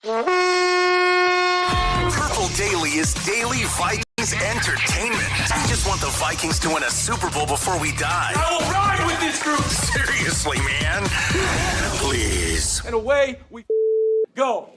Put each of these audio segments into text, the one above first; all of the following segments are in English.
Purple Daily is daily Vikings entertainment. We just want the Vikings to win a Super Bowl before we die. I will ride with this group. Seriously, man. Please. And away we go.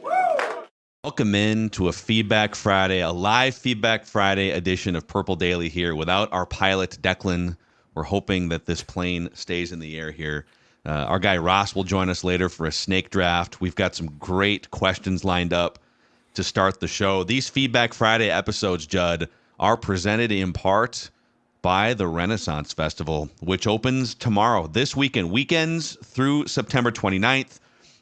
Welcome in to a Feedback Friday, a live Feedback Friday edition of Purple Daily here without our pilot, Declan. We're hoping that this plane stays in the air here. Our guy Ross will join us later for a snake draft. We've got some great questions lined up to start the show. These Feedback Friday episodes, Judd, are presented in part by the Renaissance Festival, which opens tomorrow, this weekend, weekends through September 29th.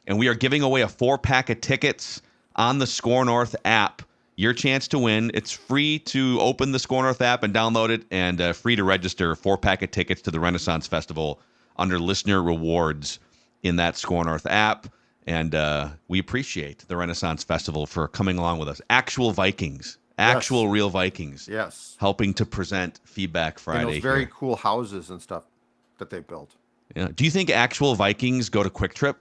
And we are giving away a 4-pack of tickets on the Score North app. Your chance to win. It's free to open the Score North app and download it, and free to register. 4-pack of tickets to the Renaissance Festival under listener rewards in that Score North app. And we appreciate the Renaissance Festival for coming along with us. Actual Vikings, actual real Vikings. Yes. Helping to present Feedback Friday. And those very cool houses and stuff that they built. Yeah. Do you think actual Vikings go to Quick Trip?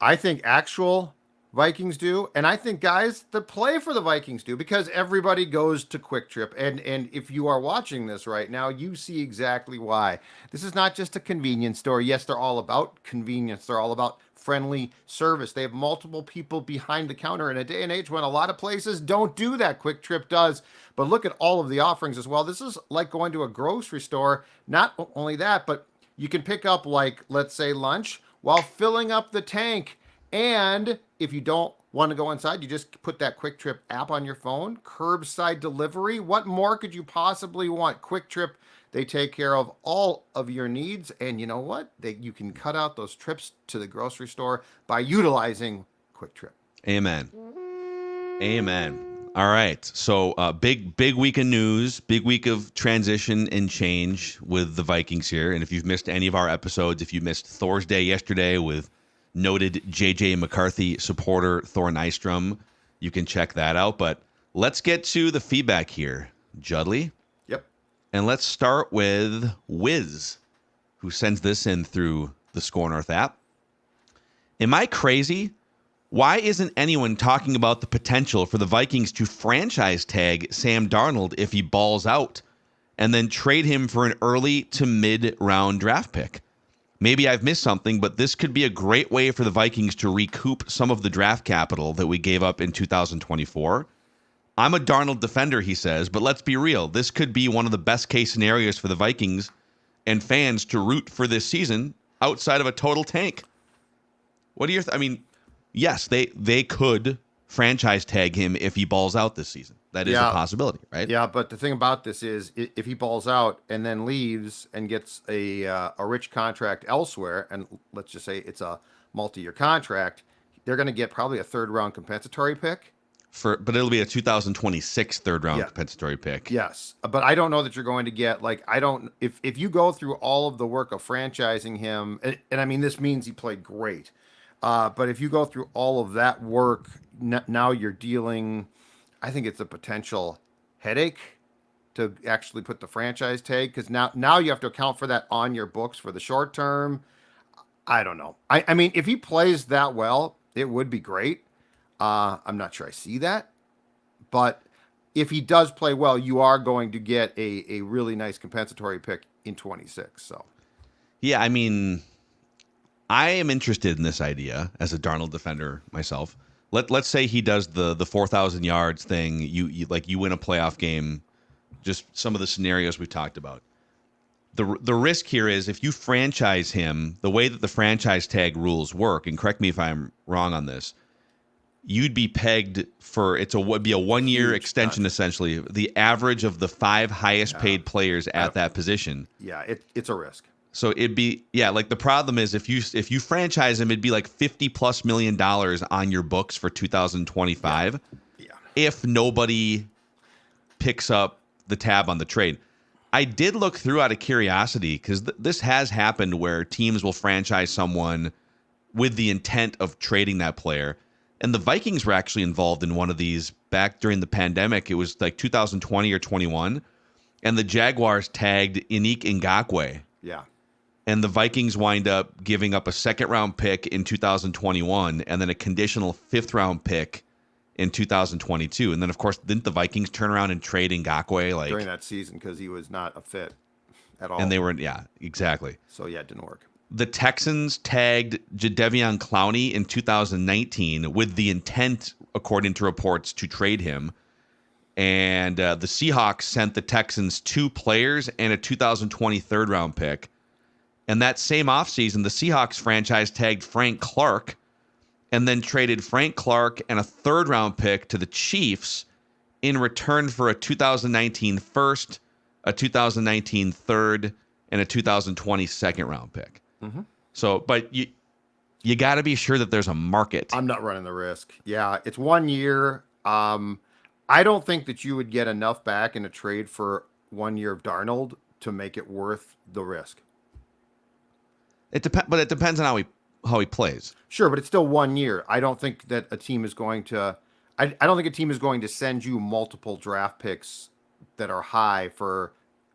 I think actual Vikings do, and I think guys that play for the Vikings do, because everybody goes to Quick Trip. And if you are watching this right now, you see exactly why. This is not just a convenience store. Yes, they're all about convenience. They're all about friendly service. They have multiple people behind the counter in a day and age when a lot of places don't do that. Quick Trip does. But look at all of the offerings as well. This is like going to a grocery store. Not only that, but you can pick up, like, let's say lunch while filling up the tank. And if you don't want to go inside, you just put that Quick Trip app on your phone. Curbside delivery. What more could you possibly want? Quick Trip, they take care of all of your needs. And you know what? You can cut out those trips to the grocery store by utilizing Quick Trip. Amen. Amen. All right. So big week of news, big week of transition and change with the Vikings here. And if you've missed any of our episodes, if you missed Thor's Day yesterday with noted JJ McCarthy supporter Thor Nystrom, you can check that out. But let's get to the feedback here, Judley. Yep. And let's start with Wiz, who sends this in through the Score North app. Am I crazy? Why isn't anyone talking about the potential for the Vikings to franchise tag Sam Darnold if he balls out and then trade him for an early to mid-round draft pick? Maybe I've missed something, but this could be a great way for the Vikings to recoup some of the draft capital that we gave up in 2024. I'm a Darnold defender, he says, but let's be real. This could be one of the best case scenarios for the Vikings and fans to root for this season outside of a total tank. What are your I mean, yes, they could franchise tag him if he balls out this season. That is a possibility, right? Yeah, but the thing about this is if he balls out and then leaves and gets a rich contract elsewhere, and let's just say it's a multi-year contract, they're going to get probably a third-round compensatory pick. But it'll be a 2026 third-round compensatory pick. Yes, but I don't know that you're going to get, like, if you go through all of the work of franchising him, and I mean, this means he played great, but if you go through all of that work, now you're dealing, I think it's a potential headache to actually put the franchise tag, because now you have to account for that on your books for the short term. I don't know. I mean, if he plays that well, it would be great. I'm not sure I see that. But if he does play well, you are going to get a really nice compensatory pick in 26. So, yeah, I mean, I am interested in this idea as a Darnold defender myself. Let's say he does the 4,000 yards thing. You win a playoff game. Just some of the scenarios we talked about. The risk here is if you franchise him, the way that the franchise tag rules work, and correct me if I'm wrong on this, you'd be pegged for would be a 1-year extension essentially. The average of the 5 highest paid players at that position. Yeah, it's a risk. So it'd be, like the problem is if you franchise him, it'd be like $50+ million on your books for 2025. Yeah. If nobody picks up the tab on the trade. I did look through out of curiosity because this has happened where teams will franchise someone with the intent of trading that player. And the Vikings were actually involved in one of these back during the pandemic. It was like 2020 or 21. And the Jaguars tagged Yannick Ngakoue. Yeah. and the Vikings wind up giving up a second-round pick in 2021 and then a conditional fifth-round pick in 2022. And then, of course, didn't the Vikings turn around and trade Ngakoue during that season because he was not a fit at all. And they were, yeah, exactly. So, yeah, it didn't work. The Texans tagged Jadeveon Clowney in 2019 with the intent, according to reports, to trade him. And the Seahawks sent the Texans 2 players and a 2020 third-round pick. And that same offseason, the Seahawks franchise tagged Frank Clark and then traded Frank Clark and a third-round pick to the Chiefs in return for a 2019 first, a 2019 third, and a 2020 second-round pick. Mm-hmm. So, but you got to be sure that there's a market. I'm not running the risk. Yeah, it's 1 year. I don't think that you would get enough back in a trade for 1 year of Darnold to make it worth the risk. But it depends on how he plays. Sure, but it's still 1 year. I don't think that a team is going to. I don't think a team is going to send you multiple draft picks that are high for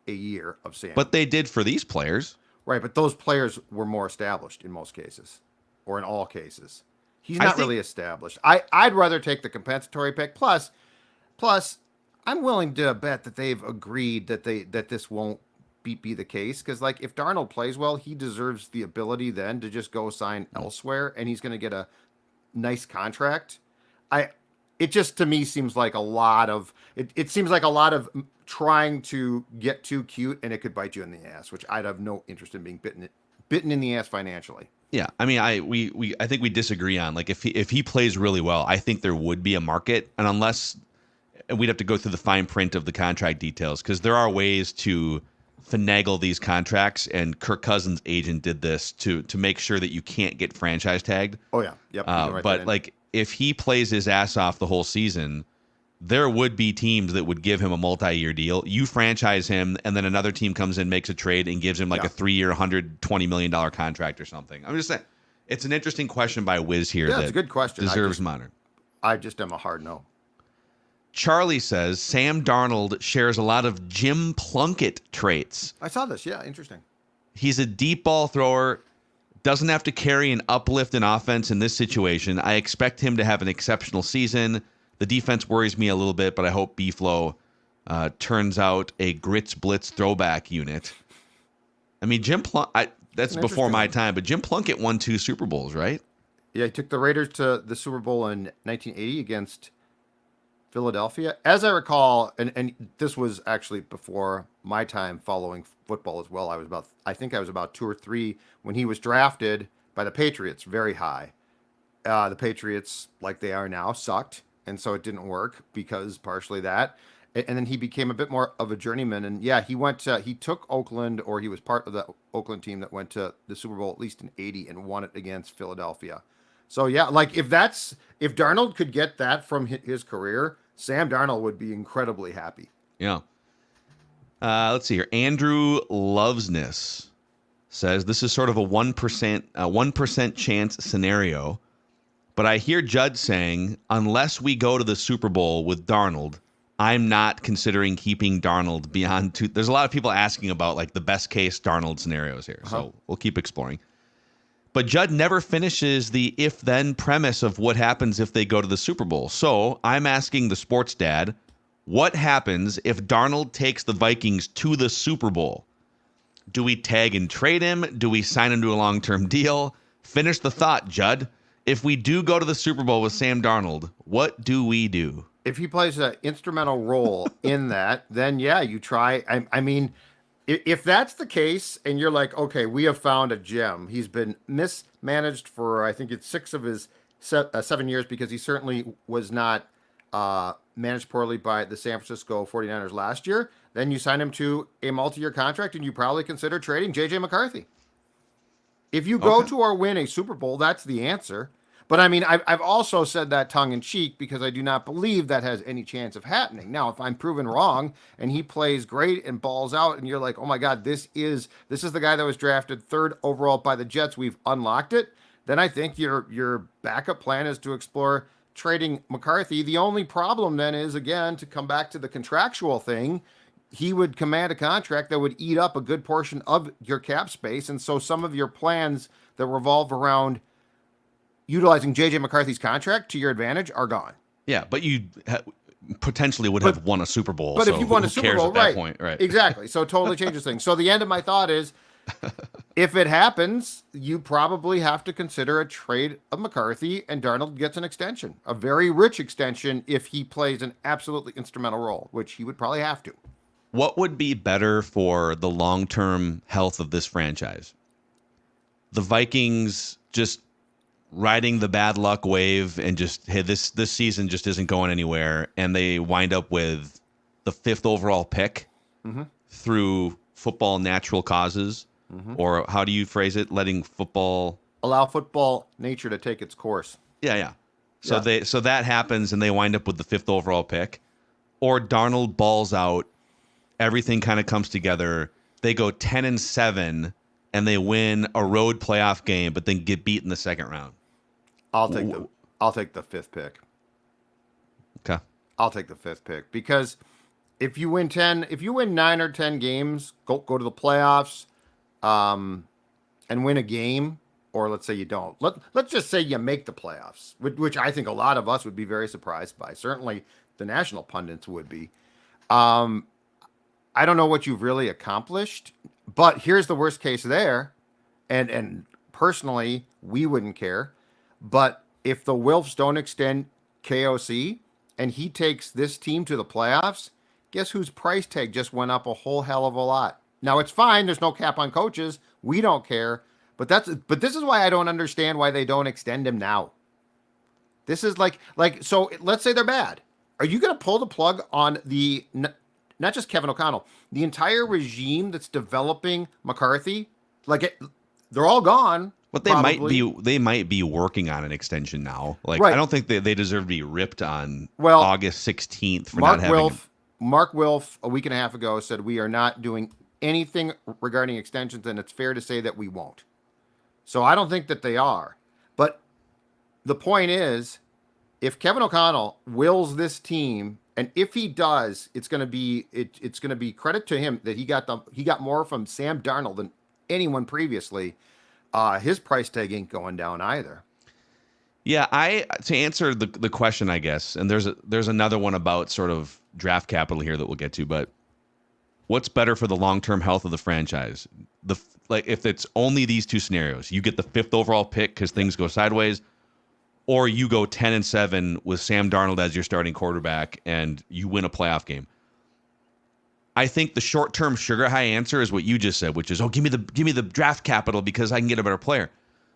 a year of Sam. But they did for these players. Right, but those players were more established in most cases, or in all cases. He's not really established. I'd rather take the compensatory pick. Plus, I'm willing to bet that they've agreed that this won't be the case. Because, like, if Darnold plays well, he deserves the ability then to just go sign elsewhere, and he's going to get a nice contract. It just, to me, seems like a lot of it seems like a lot of trying to get too cute, and it could bite you in the ass, which I'd have no interest in being bitten in the ass financially. Yeah, I mean, I think we disagree on, like, if he plays really well, I think there would be a market, and unless we'd have to go through the fine print of the contract details, because there are ways to finagle these contracts, and Kirk Cousins' agent did this to make sure that you can't get franchise tagged. Oh yeah, yep. But like, if he plays his ass off the whole season, there would be teams that would give him a multi-year deal. You franchise him, and then another team comes in, makes a trade, and gives him like a 3-year, $120 million contract or something. I'm just saying, it's an interesting question by Wiz here. Yeah, it's a good question. Deserves monitor. I just am a hard no. Charlie says Sam Darnold shares a lot of Jim Plunkett traits. I saw this. Yeah, interesting. He's a deep ball thrower, doesn't have to carry an uplift in offense in this situation. I expect him to have an exceptional season. The defense worries me a little bit, but I hope B-Flow turns out a grits blitz throwback unit. I mean, that's before my time, but Jim Plunkett won 2 Super Bowls, right? Yeah, he took the Raiders to the Super Bowl in 1980 against Philadelphia. As I recall, and this was actually before my time following football as well. I think I was about 2 or 3 when he was drafted by the Patriots, very high. The Patriots, like they are now, sucked. And so it didn't work because partially that. And then he became a bit more of a journeyman. And yeah, he took Oakland, or he was part of the Oakland team that went to the Super Bowl at least in 80 and won it against Philadelphia. So yeah, like if Darnold could get that from his career, Sam Darnold would be incredibly happy. Yeah. Let's see here. Andrew Lovesness says this is sort of a 1% chance scenario. But I hear Judd saying, unless we go to the Super Bowl with Darnold, I'm not considering keeping Darnold beyond 2. There's a lot of people asking about like the best case Darnold scenarios here. So we'll keep exploring. But Judd never finishes the if-then premise of what happens if they go to the Super Bowl. So I'm asking the sports dad, what happens if Darnold takes the Vikings to the Super Bowl? Do we tag and trade him? Do we sign him to a long-term deal? Finish the thought, Judd. If we do go to the Super Bowl with Sam Darnold, what do we do? If he plays an instrumental role in that, then yeah, you try. I mean, if that's the case and you're like, okay, we have found a gem. He's been mismanaged for, I think it's 6 of his 7 years, because he certainly was not managed poorly by the San Francisco 49ers last year. Then you sign him to a multi-year contract, and you probably consider trading JJ McCarthy. If you go to or win a Super Bowl, that's the answer. But I mean, I've also said that tongue in cheek because I do not believe that has any chance of happening. Now, if I'm proven wrong and he plays great and balls out, and you're like, oh my God, this is the guy that was drafted 3rd overall by the Jets, we've unlocked it, then I think your backup plan is to explore trading McCarthy. The only problem then is, again, to come back to the contractual thing, he would command a contract that would eat up a good portion of your cap space. And so some of your plans that revolve around utilizing JJ McCarthy's contract to your advantage are gone. Yeah, but you potentially would have won a Super Bowl. But so if you won who a Super cares Bowl, at that point? Right. Exactly. So it totally changes things. So the end of my thought is, if it happens, you probably have to consider a trade of McCarthy, and Darnold gets an extension, a very rich extension if he plays an absolutely instrumental role, which he would probably have to. What would be better for the long-term health of this franchise? The Vikings just riding the bad luck wave and just, hey, this season just isn't going anywhere, and they wind up with the 5th overall pick through football natural causes, or how do you phrase it? Allow football nature to take its course. Yeah. So that happens, and they wind up with the 5th overall pick, or Darnold balls out. Everything kind of comes together. They go 10-7, and they win a road playoff game, but then get beat in the second round. I'll take the 5th pick. Okay. I'll take the 5th pick, because if you win 9 or 10 games, go to the playoffs, and win a game, or let's say you don't. Let's just say you make the playoffs, which I think a lot of us would be very surprised by. Certainly the national pundits would be. I don't know what you've really accomplished, but here's the worst case there. And personally, we wouldn't care. But if the Wilfs don't extend KOC and he takes this team to the playoffs, guess whose price tag just went up a whole hell of a lot? Now, it's fine. There's no cap on coaches. We don't care. But this is why I don't understand why they don't extend him now. This is so let's say they're bad. Are you going to pull the plug on not just Kevin O'Connell, the entire regime that's developing McCarthy? They're all gone. But they might be working on an extension now. Right. I don't think they deserve to be ripped on August 16th for not having Mark Wilf a week and a half ago said we are not doing anything regarding extensions, and it's fair to say that we won't. So I don't think that they are. But the point is, if Kevin O'Connell wills this team, and if he does, it's going to be credit to him that he got more from Sam Darnold than anyone previously. His price tag ain't going down either. Yeah, to answer the question, I guess, and there's another one about sort of draft capital here that we'll get to, but what's better for the long-term health of the franchise? If it's only these two scenarios, you get the 5th overall pick because things go sideways, or you go 10-7 with Sam Darnold as your starting quarterback and you win a playoff game. I think the short-term sugar high answer is what you just said, which is, give me the draft capital because I can get a better player.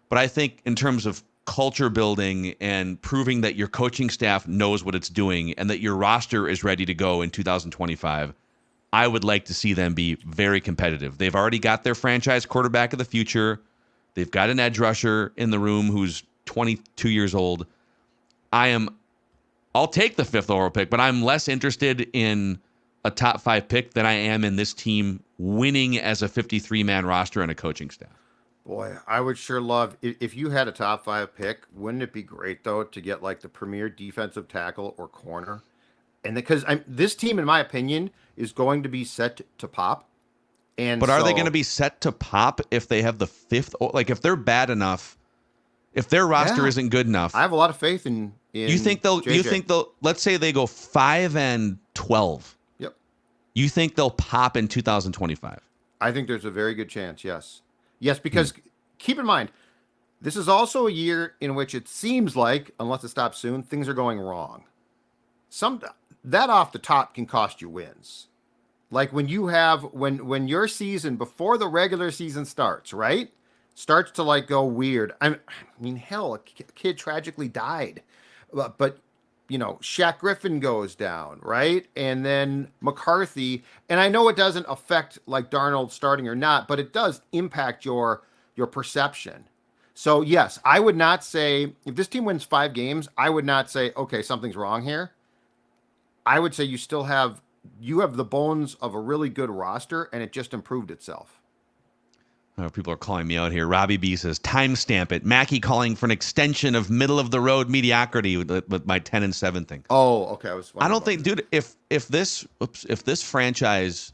But I think in terms of culture building and proving that your coaching staff knows what it's doing and that your roster is ready to go in 2025, I would like to see them be very competitive. They've already got their franchise quarterback of the future. They've got an edge rusher in the room who's 22 years old. I'll take the 5th overall pick, but I'm less interested in a top 5 pick than I am in this team winning as a 53-man roster and a coaching staff. Boy, I would sure love if you had a top 5 pick. Wouldn't it be great though to get the premier defensive tackle or corner? And because this team, in my opinion, is going to be set to pop. But are they going to be set to pop if they have the 5th? If they're bad enough, if their roster isn't good enough, I have a lot of faith in. You think they'll? JJ. You think they'll? Let's say they go 5-12. Yep. You think they'll pop in 2025? I think there's a very good chance. Yes, because keep in mind, this is also a year in which it seems like, unless it stops soon, things are going wrong. That off the top can cost you wins. Like when your season before the regular season starts, right? Starts to go weird. I mean, hell, a kid tragically died, but Shaq Griffin goes down, right? And then McCarthy, and I know it doesn't affect Darnold starting or not, but it does impact your perception. So yes, I would not say if this team wins 5 games, I would not say, okay, something's wrong here. I would say you have the bones of a really good roster, and it just improved itself. People are calling me out here. Robbie B says, timestamp it. Mackey calling for an extension of middle-of-the-road mediocrity with my 10-7 thing. Oh, okay. I don't think, dude, if this franchise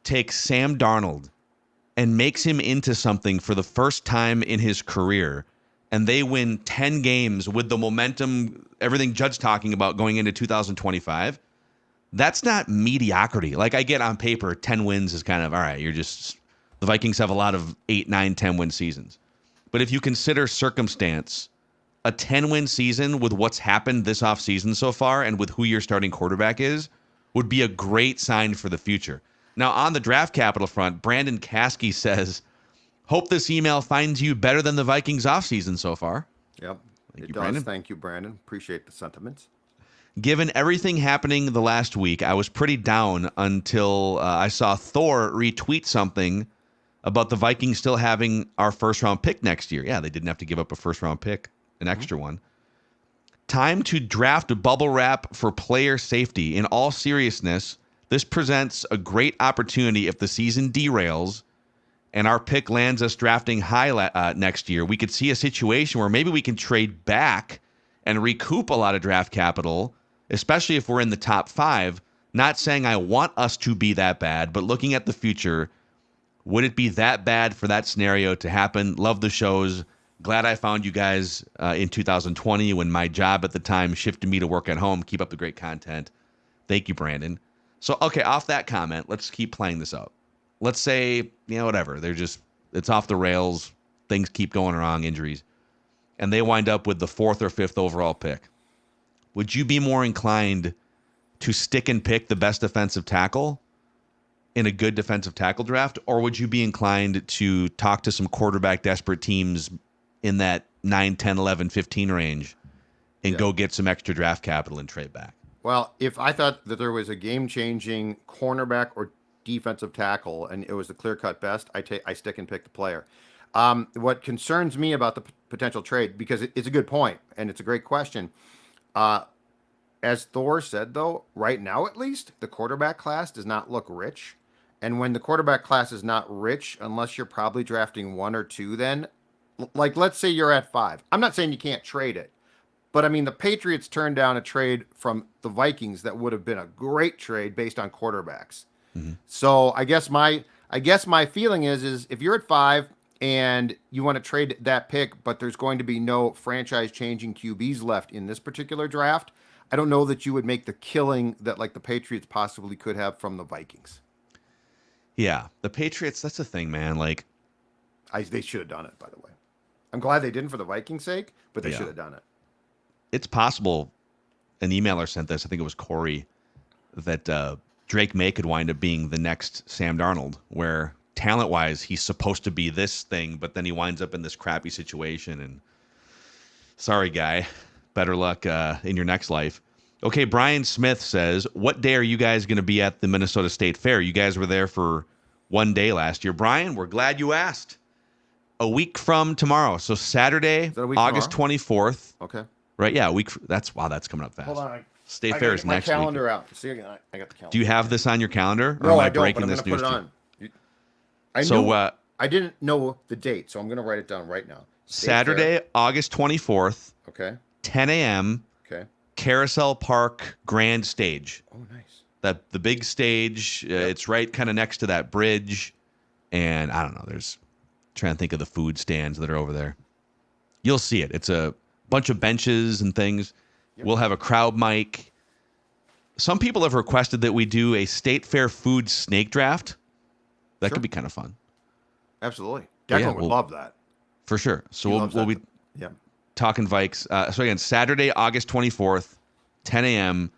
takes Sam Darnold and makes him into something for the first time in his career, and they win 10 games with the momentum, everything Judd's talking about going into 2025, that's not mediocrity. Like, I get on paper, 10 wins is kind of, all right, the Vikings have a lot of 8, 9, 10-win seasons. But if you consider circumstance, a 10-win season with what's happened this offseason so far and with who your starting quarterback is would be a great sign for the future. Now, on the draft capital front, Brandon Caskey says, hope this email finds you better than the Vikings offseason so far. Yep, Thank it you, does. Brandon. Thank you, Brandon. Appreciate the sentiments. Given everything happening the last week, I was pretty down until I saw Thor retweet something about the Vikings still having our first-round pick next year. Yeah, they didn't have to give up a first-round pick, an extra one. Time to draft a bubble wrap for player safety. In all seriousness, this presents a great opportunity if the season derails and our pick lands us drafting high next year. We could see a situation where maybe we can trade back and recoup a lot of draft capital, especially if we're in the top 5. Not saying I want us to be that bad, but looking at the future, would it be that bad for that scenario to happen? Love the shows. Glad I found you guys in 2020 when my job at the time shifted me to work at home. Keep up the great content. Thank you, Brandon. So, okay, off that comment, let's keep playing this out. Let's say, whatever. It's off the rails. Things keep going wrong, injuries. And they wind up with the 4th or 5th overall pick. Would you be more inclined to stick and pick the best defensive tackle in a good defensive tackle draft, or would you be inclined to talk to some quarterback desperate teams in that 9, 10, 11, 15 range and go get some extra draft capital and trade back? Well, if I thought that there was a game-changing cornerback or defensive tackle and it was the clear-cut best, I stick and pick the player. What concerns me about the potential trade, because it's a good point and it's a great question, as Thor said, though, right now at least, the quarterback class does not look rich. And when the quarterback class is not rich, unless you're probably drafting 1 or 2, then, like, let's say you're at 5. I'm not saying you can't trade it, but I mean, the Patriots turned down a trade from the Vikings that would have been a great trade based on quarterbacks. Mm-hmm. So I guess my feeling is if you're at 5 and you want to trade that pick, but there's going to be no franchise-changing QBs left in this particular draft, I don't know that you would make the killing that like the Patriots possibly could have from the Vikings. Yeah, the Patriots, that's the thing, man. Like, they should have done it, by the way. I'm glad they didn't for the Vikings' sake, but they should have done it. It's possible, an emailer sent this, I think it was Corey, that Drake May could wind up being the next Sam Darnold, where talent-wise he's supposed to be this thing, but then he winds up in this crappy situation, and sorry, guy. Better luck in your next life. Okay, Brian Smith says, what day are you guys going to be at the Minnesota State Fair? You guys were there for one day last year. Brian, we're glad you asked. A week from tomorrow. So Saturday, August 24th. Okay. Right, yeah, a week. That's coming up fast. Hold on. State Fair is next week. My calendar out. See, I got the calendar. Do you have this on your calendar? Or No, am I don't, breaking but I'm this going to news put it on. I didn't know the date, so I'm going to write it down right now. Saturday, August 24th. Okay. 10 a.m. Okay. Carousel Park Grand Stage. Oh, nice. The big stage. It's right kind of next to that bridge. And I don't know. Trying to think of the food stands that are over there. You'll see it. It's a bunch of benches and things. Yep. We'll have a crowd mic. Some people have requested that we do a State Fair food snake draft. That could be kind of fun. Absolutely. Declan would love that. For sure. So we'll be talking Vikes. So again, Saturday, August 24th, 10 a.m.,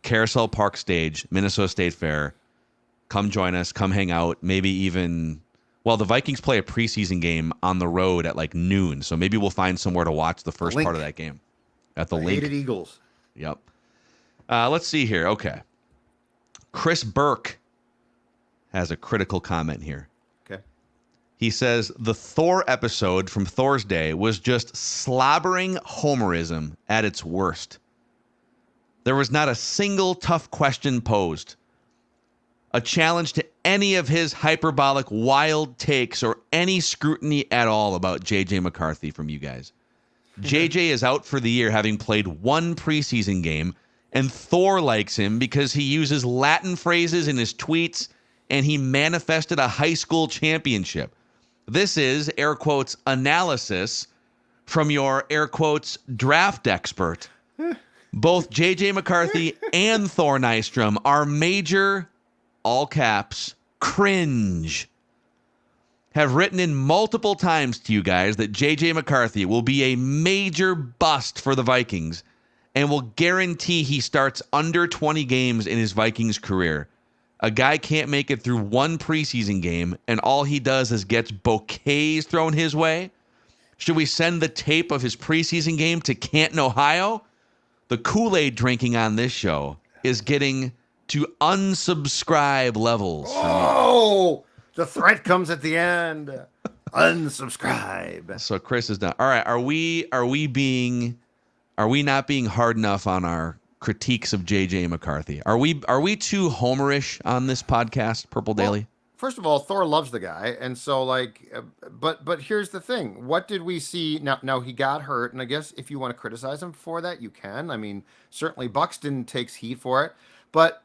Carousel Park Stage, Minnesota State Fair. Come join us. Come hang out. Maybe even... Well, the Vikings play a preseason game on the road at like noon, so maybe we'll find somewhere to watch the first part of that game. At the Link. Hated Eagles. Yep. Let's see here. Okay. Chris Burke has a critical comment here. Okay. He says, the Thor episode from Thor's Day was just slobbering homerism at its worst. There was not a single tough question posed. A challenge to any of his hyperbolic, wild takes or any scrutiny at all about JJ McCarthy from you guys. JJ is out for the year having played one preseason game, and Thor likes him because he uses Latin phrases in his tweets and he manifested a high school championship. This is, air quotes, analysis from your, air quotes, draft expert. Both JJ McCarthy and Thor Nystrom are major, all caps, cringe. Have written in multiple times to you guys that JJ McCarthy will be a major bust for the Vikings and will guarantee he starts under 20 games in his Vikings career. A guy can't make it through one preseason game, and all he does is gets bouquets thrown his way. Should we send the tape of his preseason game to Canton, Ohio? The Kool-Aid drinking on this show is getting to unsubscribe levels. Oh, the threat comes at the end. Unsubscribe. So Chris is done. All right, are we not being hard enough on our critiques of JJ McCarthy? Are we too homerish on this podcast, Purple Daily? First of all, Thor loves the guy, and so but here's the thing: what did we see? Now he got hurt, and I guess if you want to criticize him for that, you can. I mean, certainly Buxton takes heat for it, but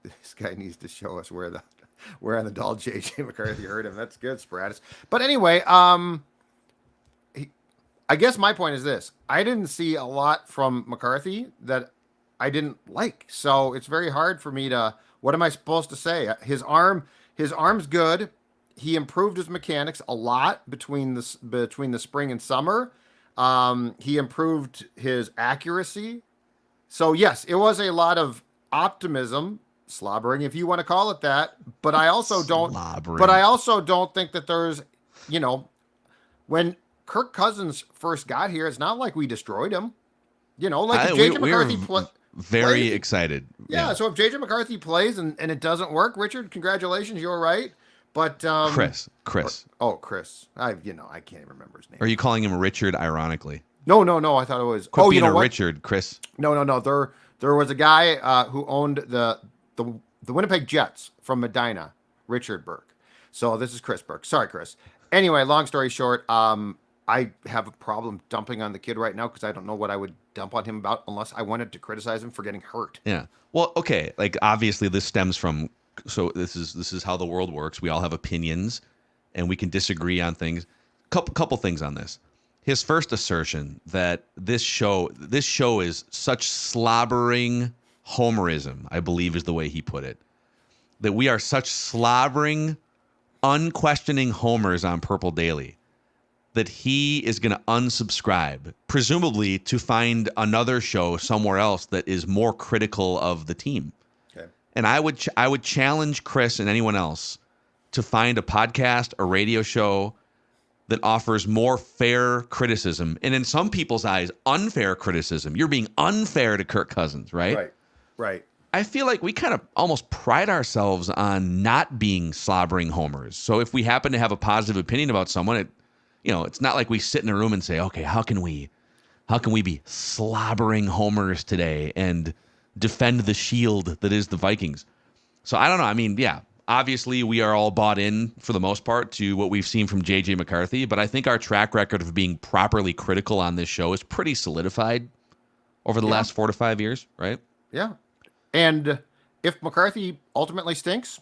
this guy needs to show us where on the doll JJ McCarthy hurt him. That's good, Spratus. But anyway, I guess my point is this: I didn't see a lot from McCarthy that I didn't like, so it's very hard for me to. What am I supposed to say? His arm's good. He improved his mechanics a lot between the spring and summer. He improved his accuracy. So yes, it was a lot of optimism, slobbering, if you want to call it that. But I also don't. But I also don't think that there's, when Kirk Cousins first got here, it's not like we destroyed him. Like if JJ McCarthy very excited. Yeah, so if JJ McCarthy plays and it doesn't work, Richard, congratulations, you're right. But Chris. Chris. I can't even remember his name. Are you calling him Richard ironically? No, I thought it was Quit being Richard, Chris. No. There was a guy who owned the Winnipeg Jets from Medina, Richard Burke. So this is Chris Burke. Sorry, Chris. Anyway, long story short, I have a problem dumping on the kid right now because I don't know what I would dump on him about unless I wanted to criticize him for getting hurt. Yeah. Well, okay. Like obviously this stems from, so this is how the world works. We all have opinions and we can disagree on things. Couple things on this. His first assertion that this show is such slobbering homerism, I believe is the way he put it. That we are such slobbering, unquestioning homers on Purple Daily that he is going to unsubscribe, presumably to find another show somewhere else that is more critical of the team. Okay. And I would challenge Chris and anyone else to find a podcast, a radio show that offers more fair criticism, and in some people's eyes, unfair criticism. You're being unfair to Kirk Cousins, right? Right. I feel like we kind of almost pride ourselves on not being slobbering homers. So if we happen to have a positive opinion about someone, it's not like we sit in a room and say, okay, how can we be slobbering homers today and defend the shield that is the Vikings? So I don't know. I mean, yeah, obviously we are all bought in for the most part to what we've seen from JJ McCarthy, but I think our track record of being properly critical on this show is pretty solidified over the last 4 to 5 years, right? Yeah. And if McCarthy ultimately stinks,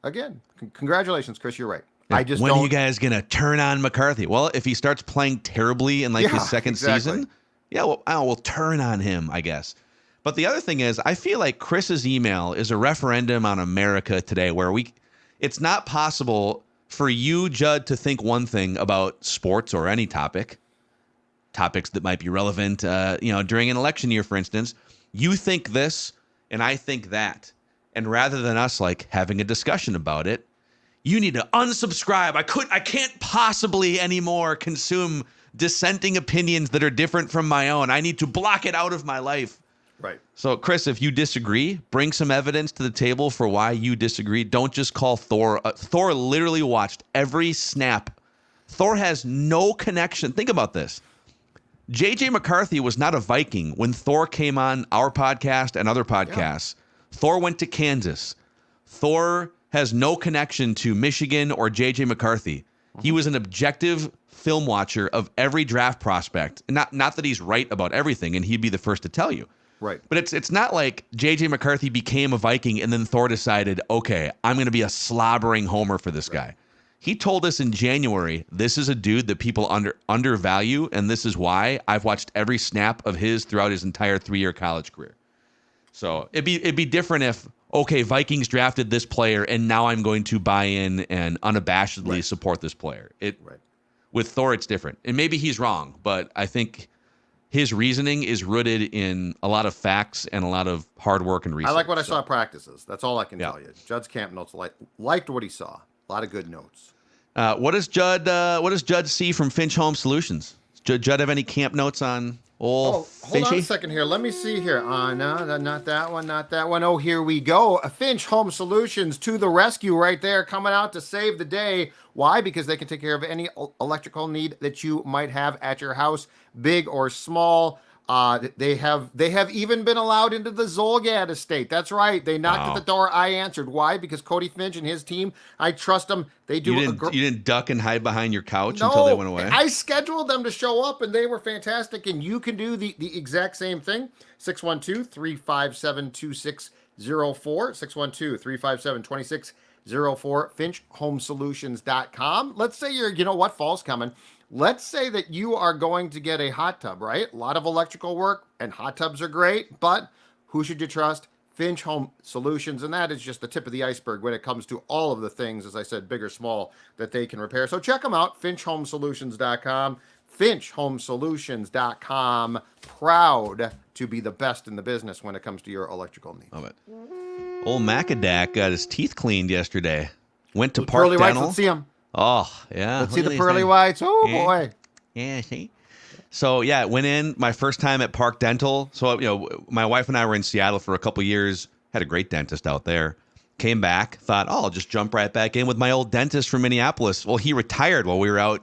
again, congratulations, Chris, you're right. Yeah. When are you guys going to turn on McCarthy? Well, if he starts playing terribly in his second season, we'll turn on him, I guess. But the other thing is, I feel like Chris's email is a referendum on America today where it's not possible for you, Judd, to think one thing about sports or any topics that might be relevant, during an election year, for instance. You think this and I think that. And rather than us having a discussion about it, you need to unsubscribe. I can't possibly anymore consume dissenting opinions that are different from my own. I need to block it out of my life. Right. So, Chris, if you disagree, bring some evidence to the table for why you disagree. Don't just call Thor. Thor literally watched every snap. Thor has no connection. Think about this. JJ McCarthy was not a Viking when Thor came on our podcast and other podcasts. Yeah. Thor went to Kansas. Thor has no connection to Michigan or JJ McCarthy. He was an objective film watcher of every draft prospect. Not that he's right about everything, and he'd be the first to tell you. Right. But it's not like JJ McCarthy became a Viking and then Thor decided, okay, I'm going to be a slobbering homer for this guy. He told us in January, this is a dude that people undervalue, and this is why I've watched every snap of his throughout his entire 3-year college career. So it'd be different if, okay, Vikings drafted this player, and now I'm going to buy in and unabashedly support this player. With Thor, it's different. And maybe he's wrong, but I think his reasoning is rooted in a lot of facts and a lot of hard work and research. I like what I saw at practices. That's all I can tell you. Judd's camp notes liked what he saw. A lot of good notes. What does Judd see from Finch Home Solutions? Does Judd have any camp notes on old Hold on a second here. Let me see here. No, not that one, not that one. Oh, here we go. Finch Home Solutions to the rescue right there, coming out to save the day. Why? Because they can take care of any electrical need that you might have at your house, big or small. They have even been allowed into the Zolgad estate. That's right. They knocked at the door. I answered. Why? Because Cody Finch and his team, I trust them. They do. You didn't duck and hide behind your couch until they went away? I scheduled them to show up, and they were fantastic. And you can do the exact same thing. 612-357-2604. 612-357-2604. FinchHomeSolutions.com. Let's say fall's coming. Let's say that you are going to get a hot tub, right? A lot of electrical work, and hot tubs are great, but who should you trust? Finch Home Solutions, and that is just the tip of the iceberg when it comes to all of the things, as I said, big or small, that they can repair. So check them out, FinchHomeSolutions.com. FinchHomeSolutions.com. Proud to be the best in the business when it comes to your electrical needs. Love it. Old Macadac got his teeth cleaned yesterday. Went to The Park pearly Dental. whites, let's see them. Oh, yeah. Let's see the pearly whites. Oh, boy. Yeah, see? So, yeah, went in my first time at Park Dental. So, my wife and I were in Seattle for a couple years. Had a great dentist out there. Came back, thought, I'll just jump right back in with my old dentist from Minneapolis. Well, he retired while we were out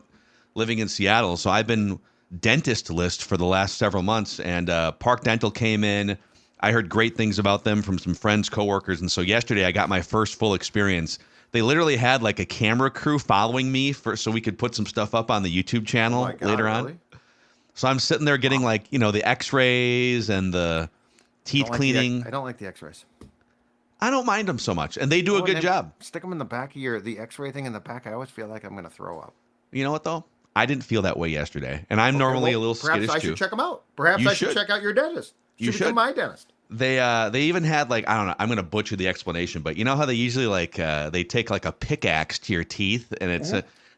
living in Seattle. So I've been dentist list for the last several months. And Park Dental came in. I heard great things about them from some friends, coworkers. And so yesterday I got my first full experience. They literally had like a camera crew following me so we could put some stuff up on the YouTube channel later on. Really? So I'm sitting there getting the x-rays and the teeth cleaning. I don't like the x-rays. I don't mind them so much. And they do a good job. Stick them in the back of the x-ray thing in the back. I always feel like I'm going to throw up. You know what, though? I didn't feel that way yesterday. And I'm normally a little skittish, perhaps I should check them out. Perhaps I should check out your dentist. You should. Become my dentist. They even had I don't know, I'm going to butcher the explanation, but you know how they usually they take a pickaxe to your teeth, and it's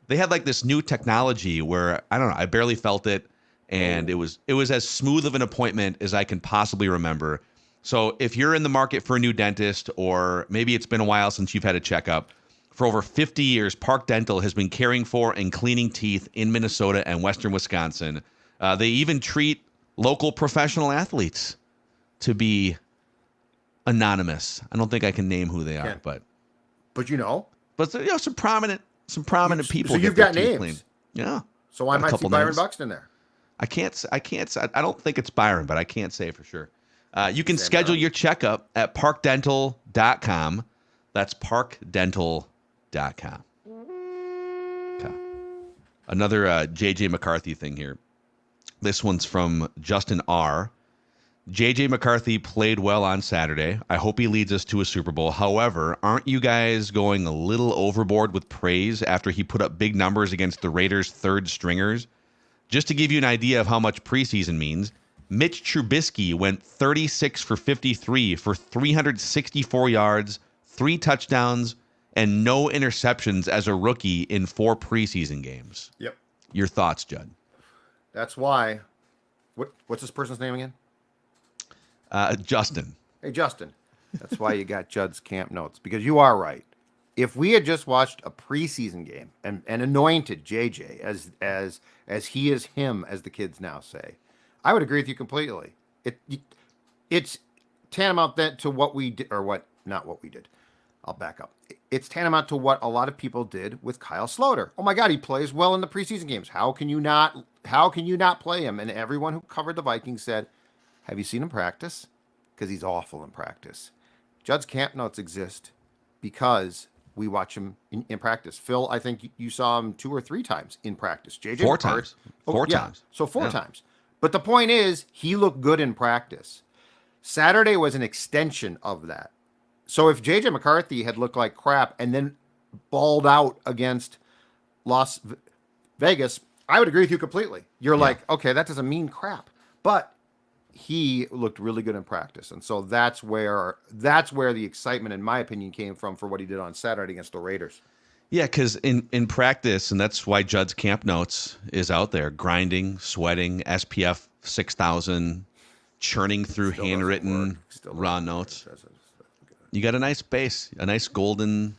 they had this new technology where I don't know, I barely felt it, and it was as smooth of an appointment as I can possibly remember. So if you're in the market for a new dentist, or maybe it's been a while since you've had a checkup, for over 50 years, Park Dental has been caring for and cleaning teeth in Minnesota and Western Wisconsin. They even treat local professional athletes to be anonymous. I don't think I can name who they are, but some prominent people. So you've got names. Cleaned. Yeah. So I might see Byron Buxton there. I can't. I don't think it's Byron, but I can't say for sure. You can schedule your checkup at parkdental.com. That's parkdental.com. Okay. Another JJ McCarthy thing here. This one's from Justin R. JJ McCarthy played well on Saturday. I hope he leads us to a Super Bowl. However, aren't you guys going a little overboard with praise after he put up big numbers against the Raiders' third stringers? Just to give you an idea of how much preseason means, Mitch Trubisky went 36 for 53 for 364 yards, 3 touchdowns, and no interceptions as a rookie in 4 preseason games. Yep. Your thoughts, Judd? That's why. What's this person's name again? Justin. Hey, Justin. That's why you got Judd's camp notes, because you are right. If we had just watched a preseason game and anointed JJ as he is him, as the kids now say, I would agree with you completely. It's tantamount then to what we did, or what, not what we did. I'll back up. It's tantamount to what a lot of people did with Kyle Sloter. Oh my God, he plays well in the preseason games. How can you not play him? And everyone who covered the Vikings said, have you seen him practice? Because he's awful in practice. Judd's camp notes exist because we watch him in practice. Phil, I think you saw him 2 or 3 times in practice. JJ Four McCarthy, times. Four times. So 4 Yeah. times. But the point is, he looked good in practice. Saturday was an extension of that. So if JJ McCarthy had looked like crap and then balled out against Las Vegas, I would agree with you completely. You're like, okay, that doesn't mean crap. But he looked really good in practice. And so that's where the excitement, in my opinion, came from for what he did on Saturday against the Raiders. Yeah, because in practice, and that's why Judd's camp notes is out there, grinding, sweating, SPF 6,000, churning through handwritten raw notes. You got a nice base, a nice golden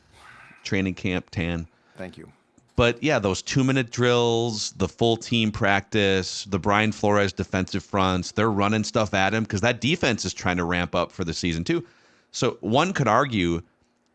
training camp tan. Thank you. But yeah, those 2-minute drills, the full team practice, the Brian Flores defensive fronts, they're running stuff at him because that defense is trying to ramp up for the season too. So one could argue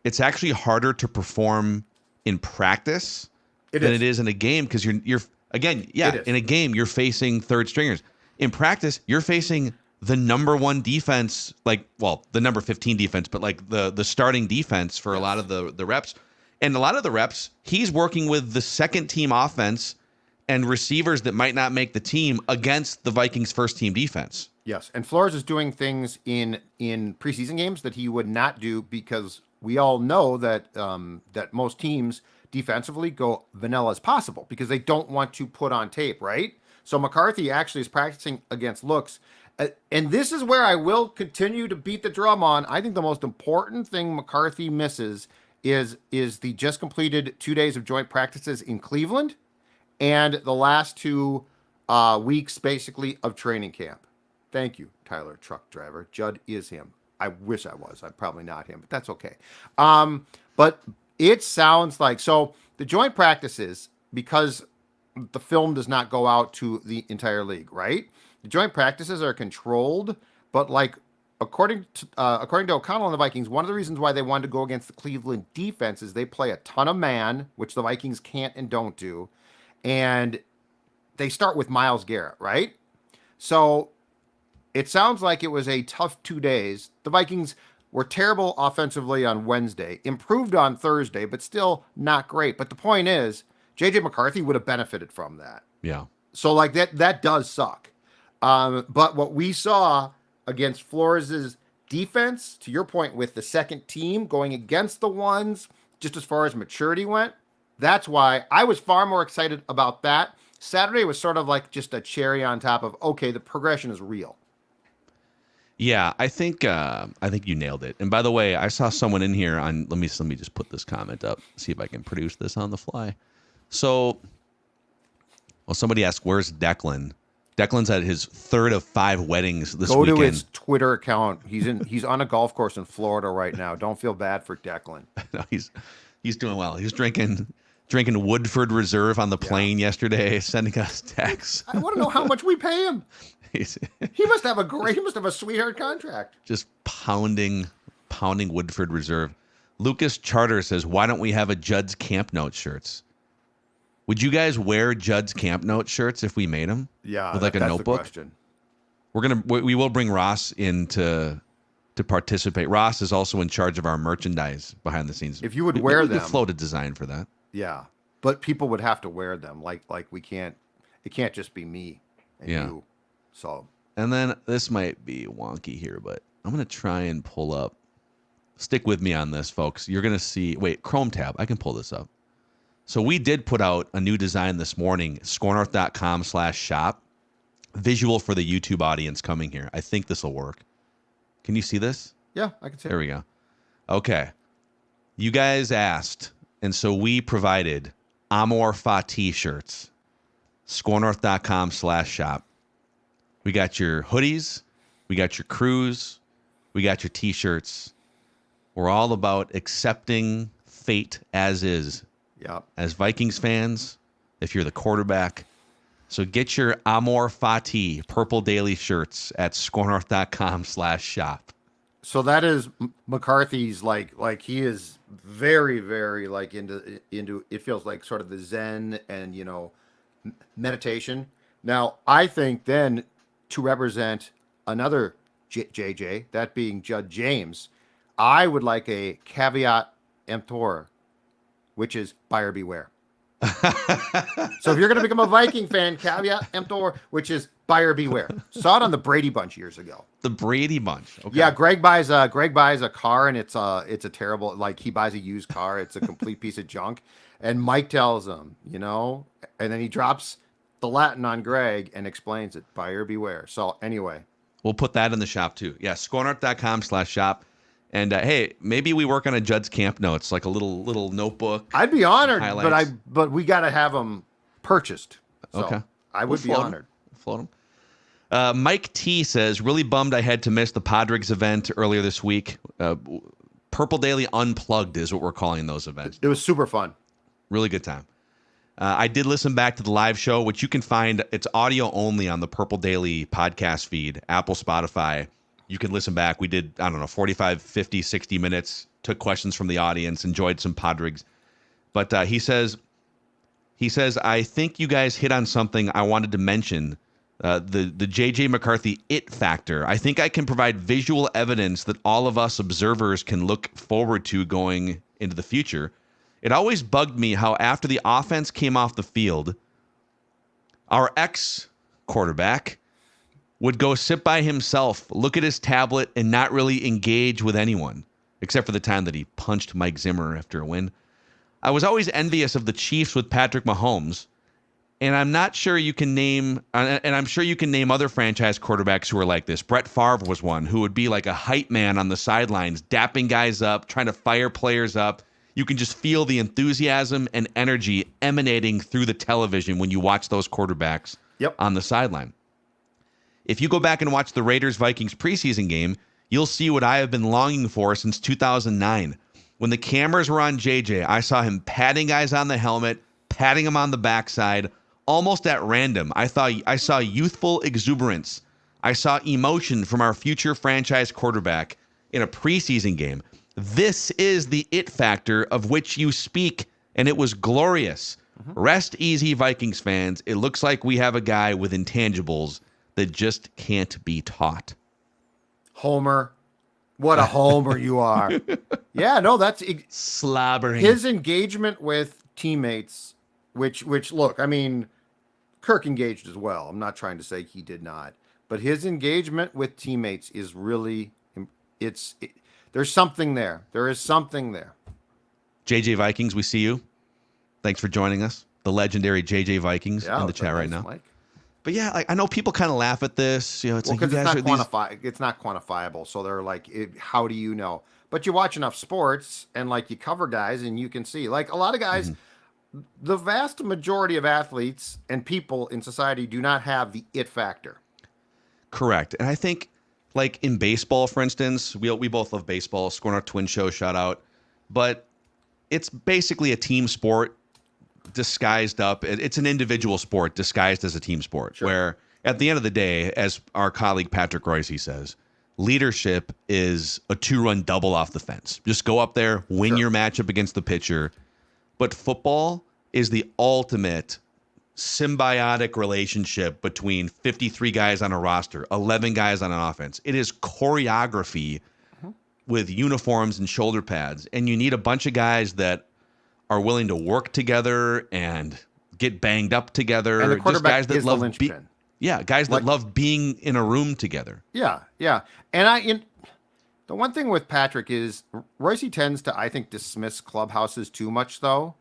it's actually harder to perform in practice than it is in a game because you're again, in a game you're facing third stringers. In practice, you're facing the number 1 defense, the number 15 defense, but like the starting defense for a lot of the reps. And a lot of the reps, he's working with the second team offense and receivers that might not make the team against the Vikings first team defense. Yes, and Flores is doing things in preseason games that he would not do because we all know that that most teams defensively go vanilla as possible because they don't want to put on tape, right? So McCarthy actually is practicing against looks. And this is where I will continue to beat the drum on. I think the most important thing McCarthy misses is the just completed 2 days of joint practices in Cleveland and the last 2 weeks, basically, of training camp. Thank you, Tyler, truck driver. Judd is him. I wish I was. I'm probably not him, but that's okay. But it sounds like, so the joint practices, because the film does not go out to the entire league, right? The joint practices are controlled, but according to O'Connell and the Vikings, one of the reasons why they wanted to go against the Cleveland defense is they play a ton of man, which the Vikings can't and don't do, and they start with Myles Garrett, right? So it sounds like it was a tough 2 days. The Vikings were terrible offensively on Wednesday, improved on Thursday, but still not great. But the point is, JJ McCarthy would have benefited from that. Yeah. So that does suck. But what we saw against Flores' defense, to your point, with the second team going against the ones, just as far as maturity went, that's why I was far more excited about that. Saturday was sort of like just a cherry on top of, okay, the progression is real. Yeah, I think you nailed it. And by the way, I saw someone in here on. Let me just put this comment up. See if I can produce this on the fly. So, somebody asked, "Where's Declan?" Declan's at his 3rd of 5 weddings this weekend. Go to his Twitter account. He's on a golf course in Florida right now. Don't feel bad for Declan. No, he's doing well. He was drinking Woodford Reserve on the plane yesterday, sending us texts. I want to know how much we pay him. He must have a sweetheart contract. Just pounding Woodford Reserve. Lucas Charter says, "Why don't we have a Judd's Camp Note shirts?" Would you guys wear Judd's Camp Note shirts if we made them? Yeah, with a notebook. The question. We will bring Ross in to participate. Ross is also in charge of our merchandise behind the scenes. If you would wear them, we could float a design for that. Yeah, but people would have to wear them. Like we can't. It can't just be me and you. So. And then this might be wonky here, but I'm gonna try and pull up. Stick with me on this, folks. You're gonna see. Wait, Chrome tab. I can pull this up. So we did put out a new design this morning, scorenorth.com/shop. Visual for the YouTube audience coming here. I think this will work. Can you see this? Yeah, I can see it. There we go. Okay. You guys asked, and so we provided Amor Fa t-shirts, scorenorth.com/shop. We got your hoodies. We got your crews. We got your t-shirts. We're all about accepting fate as is. Yeah. As Vikings fans, if you're the quarterback. So get your Amor Fati Purple Daily shirts at scorenorth.com/shop. So that is McCarthy's like he is very, very into it feels like sort of the Zen and meditation. Now I think then to represent another JJ, that being Judd James, I would like a caveat emptor, which is buyer beware. So if you're going to become a Viking fan, caveat emptor, which is buyer beware. Saw it on the Brady Bunch years ago. The Brady Bunch. Okay. Yeah, Greg buys a car, and it's a terrible, like, he buys a used car. It's a complete piece of junk. And Mike tells him, and then he drops the Latin on Greg and explains it. Buyer beware. So anyway. We'll put that in the shop too. Yeah, scorenorth.com/shop. And hey, maybe we work on a Judd's Camp Notes, like a little notebook. I'd be honored, but we got to have them purchased. So okay. I would be honored. Float them. Mike T says, really bummed I had to miss the Padres event earlier this week. Purple Daily Unplugged is what we're calling those events. It was super fun. Really good time. I did listen back to the live show, which you can find. It's audio only on the Purple Daily podcast feed, Apple, Spotify. You can listen back. We did, 45, 50, 60 minutes, took questions from the audience, enjoyed some Padres. But he says, I think you guys hit on something I wanted to mention, the JJ McCarthy it factor. I think I can provide visual evidence that all of us observers can look forward to going into the future. It always bugged me how after the offense came off the field, our ex-quarterback would go sit by himself, look at his tablet, and not really engage with anyone, except for the time that he punched Mike Zimmer after a win. I was always envious of the Chiefs with Patrick Mahomes, and I'm not sure you can name, and I'm sure you can name other franchise quarterbacks who are like this. Brett Favre was one who would be like a hype man on the sidelines, dapping guys up, trying to fire players up. You can just feel the enthusiasm and energy emanating through the television when you watch those quarterbacks on the sideline. If you go back and watch the Raiders-Vikings preseason game, you'll see what I have been longing for since 2009. When the cameras were on JJ, I saw him patting guys on the helmet, patting them on the backside, almost at random. I saw youthful exuberance. I saw emotion from our future franchise quarterback in a preseason game. This is the it factor of which you speak, and it was glorious. Rest easy, Vikings fans. It looks like we have a guy with intangibles that just can't be taught. Homer. What a homer you are. Yeah, no, that's slobbering. His engagement with teammates, which look, I mean, Kirk engaged as well. I'm not trying to say he did not, but his engagement with teammates is really, there's something there. There is something there. JJ Vikings, we see you. Thanks for joining us. The legendary JJ Vikings in the chat right now. Mike. But yeah, I know people kind of laugh at this. It's like, it's not quantifiable. So they're like, how do you know? But you watch enough sports and like you cover guys and you can see, like, a lot of guys, the vast majority of athletes and people in society do not have the it factor. Correct. And I think, like in baseball, for instance, we both love baseball. Score North Twin Show, shout out. But it's basically a team sport disguised up. It's an individual sport disguised as a team sport. Sure. Where at the end of the day, as our colleague Patrick Royce says, leadership is a 2-run double off the fence. Just go up there, win your matchup against the pitcher. But football is the ultimate symbiotic relationship between 53 guys on a roster, 11 guys on an offense. It is choreography with uniforms and shoulder pads. And you need a bunch of guys that are willing to work together and get banged up together. And the quarterback just guys that love guys that love being in a room together. Yeah, yeah. And the one thing with Patrick is Royce tends to, I think, dismiss clubhouses too much, though.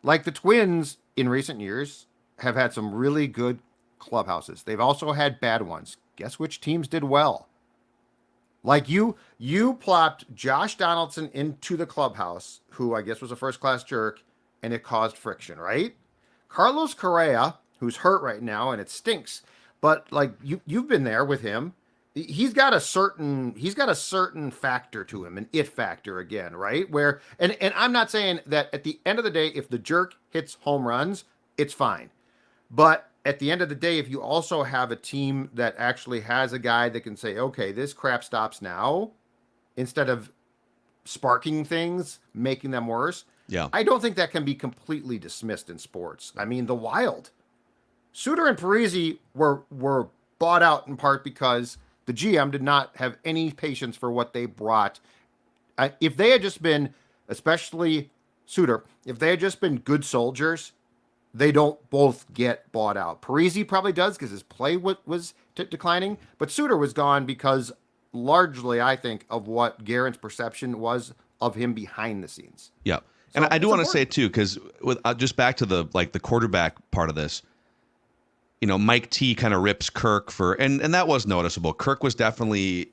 Like the Twins in recent years have had some really good clubhouses. They've also had bad ones. Guess which teams did well? Like you plopped Josh Donaldson into the clubhouse, who I guess was a first-class jerk, and it caused friction, right? Carlos Correa, who's hurt right now, and it stinks. But like you've been there with him. He's got a certain factor to him, an it factor again, right? Where and I'm not saying that at the end of the day, if the jerk hits home runs, it's fine. But at the end of the day, if you also have a team that actually has a guy that can say, okay, this crap stops now, instead of sparking things, making them worse. Yeah. I don't think that can be completely dismissed in sports. I mean, the Wild. Suter and Parisi were bought out in part because the GM did not have any patience for what they brought. If they had just been especially Suter, if they had just been good soldiers, they don't both get bought out. Parisi probably does because his play was declining, but Suter was gone because largely, I think, of what Guerin's perception was of him behind the scenes. Yeah. So And I do want to important. say too, because with just back to the quarterback part of this, Mike T kind of rips Kirk for, and that was noticeable. Kirk was definitely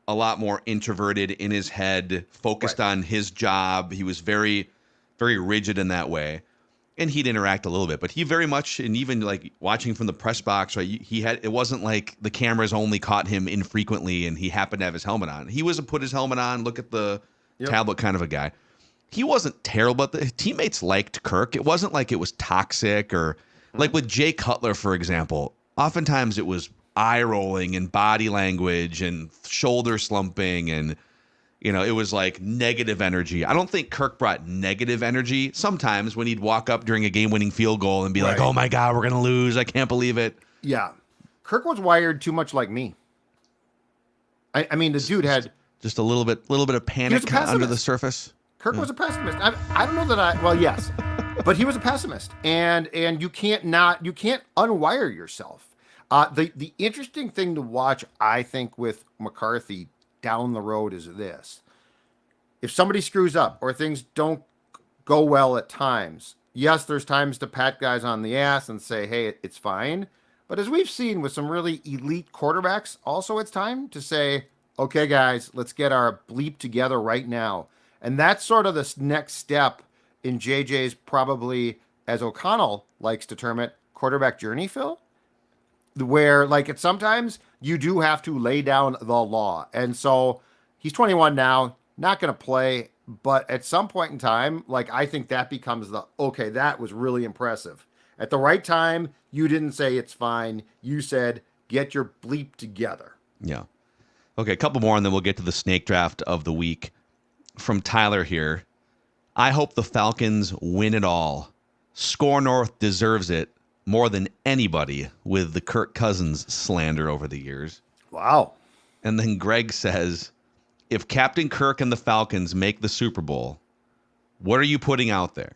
a lot more introverted in his head, focused on his job. He was very, very rigid in that way. And he'd interact a little bit, but he very much, and even like watching from the press box, right? It wasn't like the cameras only caught him infrequently and he happened to have his helmet on. He was a put his helmet on, look at the tablet kind of a guy. He wasn't terrible, but the teammates liked Kirk. It wasn't like it was toxic or like with Jay Cutler, for example. Oftentimes it was eye rolling and body language and shoulder slumping and it was like negative energy. I don't think Kirk brought negative energy. Sometimes when he'd walk up during a game-winning field goal and be like, "Oh my God, we're gonna lose! I can't believe it." Yeah, Kirk was wired too much like me. I mean, the dude had just a little bit of panic under the surface. Kirk was a pessimist. I don't know that well, yes, but he was a pessimist, and you can't unwire yourself. The interesting thing to watch, I think, with McCarthy down the road is this. If somebody screws up or things don't go well at times, yes, there's times to pat guys on the ass and say, hey, it's fine. But as we've seen with some really elite quarterbacks, also it's time to say, okay, guys, let's get our bleep together right now. And that's sort of the next step in JJ's probably, as O'Connell likes to term it, quarterback journey, Phil, where sometimes you do have to lay down the law. And so he's 21 now, not going to play, but at some point in time, I think that becomes okay, that was really impressive. At the right time, you didn't say it's fine. You said, get your bleep together. Yeah. Okay, a couple more, and then we'll get to the snake draft of the week. From Tyler here. I hope the Falcons win it all. Score North deserves it more than anybody with the Kirk Cousins slander over the years. Wow. And then Greg says, if Captain Kirk and the Falcons make the Super Bowl, what are you putting out there?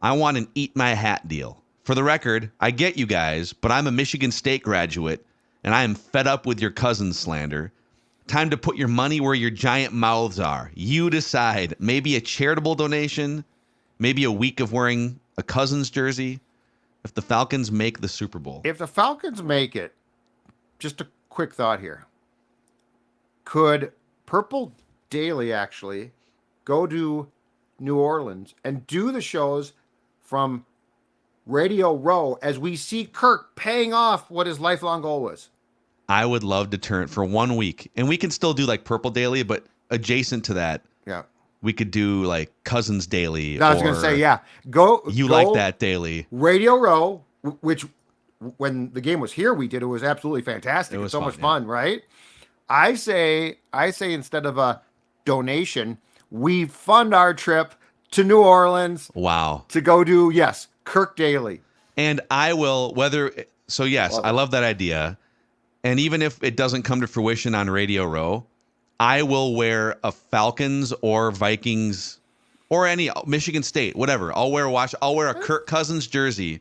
I want an eat my hat deal. For the record, I get you guys, but I'm a Michigan State graduate, and I am fed up with your Cousins slander. Time to put your money where your giant mouths are. You decide. Maybe a charitable donation, maybe a week of wearing a Cousins jersey. If the Falcons make the Super Bowl. If the Falcons make it, just a quick thought here. Could Purple Daily actually go to New Orleans and do the shows from Radio Row as we see Kirk paying off what his lifelong goal was? I would love to turn for 1 week. And we can still do Purple Daily, but adjacent to that. Yeah. We could do Cousins Daily. No, I was going to say, yeah. Go like that daily. Radio Row, which when the game was here, we did. It was absolutely fantastic. It was so much fun, right? I say instead of a donation, we fund our trip to New Orleans. Wow. To go do, Kirk Daily. And I will, I love that idea. And even if it doesn't come to fruition on Radio Row, I will wear a Falcons or Vikings or any Michigan State, whatever. I'll wear a Kirk Cousins jersey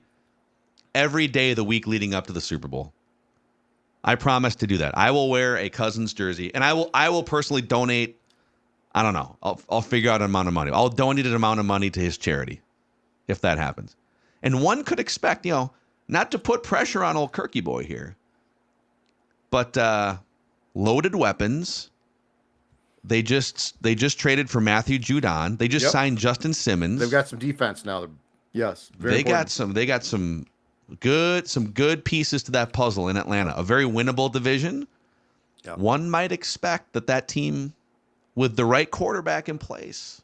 every day of the week leading up to the Super Bowl. I promise to do that. I will wear a Cousins jersey, and I will personally donate. I don't know. I'll figure out an amount of money. I'll donate an amount of money to his charity if that happens. And one could expect, not to put pressure on old Kirky boy here, but loaded weapons. They just traded for Matthew Judon. They just signed Justin Simmons. They've got some defense now. Yes, they got some good pieces to that puzzle in Atlanta. A very winnable division. Yep. One might expect that team, with the right quarterback in place,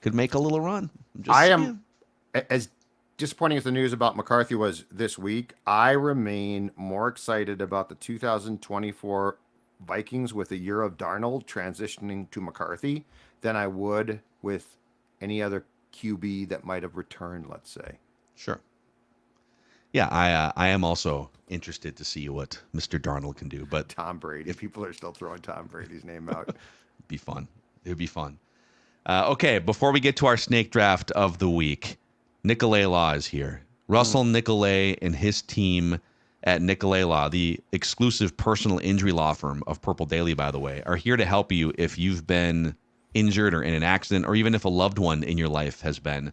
could make a little run. I am, as disappointing as the news about McCarthy was this week, I remain more excited about the 2024 Vikings with a year of Darnold transitioning to McCarthy than I would with any other QB that might have returned, let's say. Sure. Yeah, I am also interested to see what Mr. Darnold can do. But Tom Brady, if people are still throwing Tom Brady's name out. It'd be fun. It would be fun. Okay, before we get to our snake draft of the week, Nicolay Law is here. Russell Nicolay and his team at Nicolay Law, the exclusive personal injury law firm of Purple Daily, by the way, are here to help you if you've been injured or in an accident, or even if a loved one in your life has been.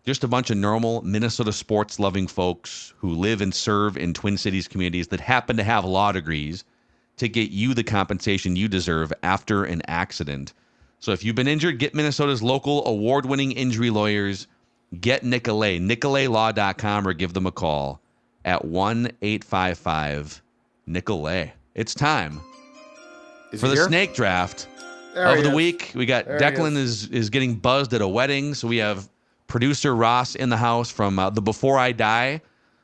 Just a bunch of normal Minnesota sports-loving folks who live and serve in Twin Cities communities that happen to have law degrees to get you the compensation you deserve after an accident. So if you've been injured, get Minnesota's local award-winning injury lawyers. Get Nicolay, nicolaylaw.com, or give them a call at 1-855-NICOLAY. It's time for the snake draft of the week. We got Declan is getting buzzed at a wedding, so we have producer Ross in the house from the Before I Die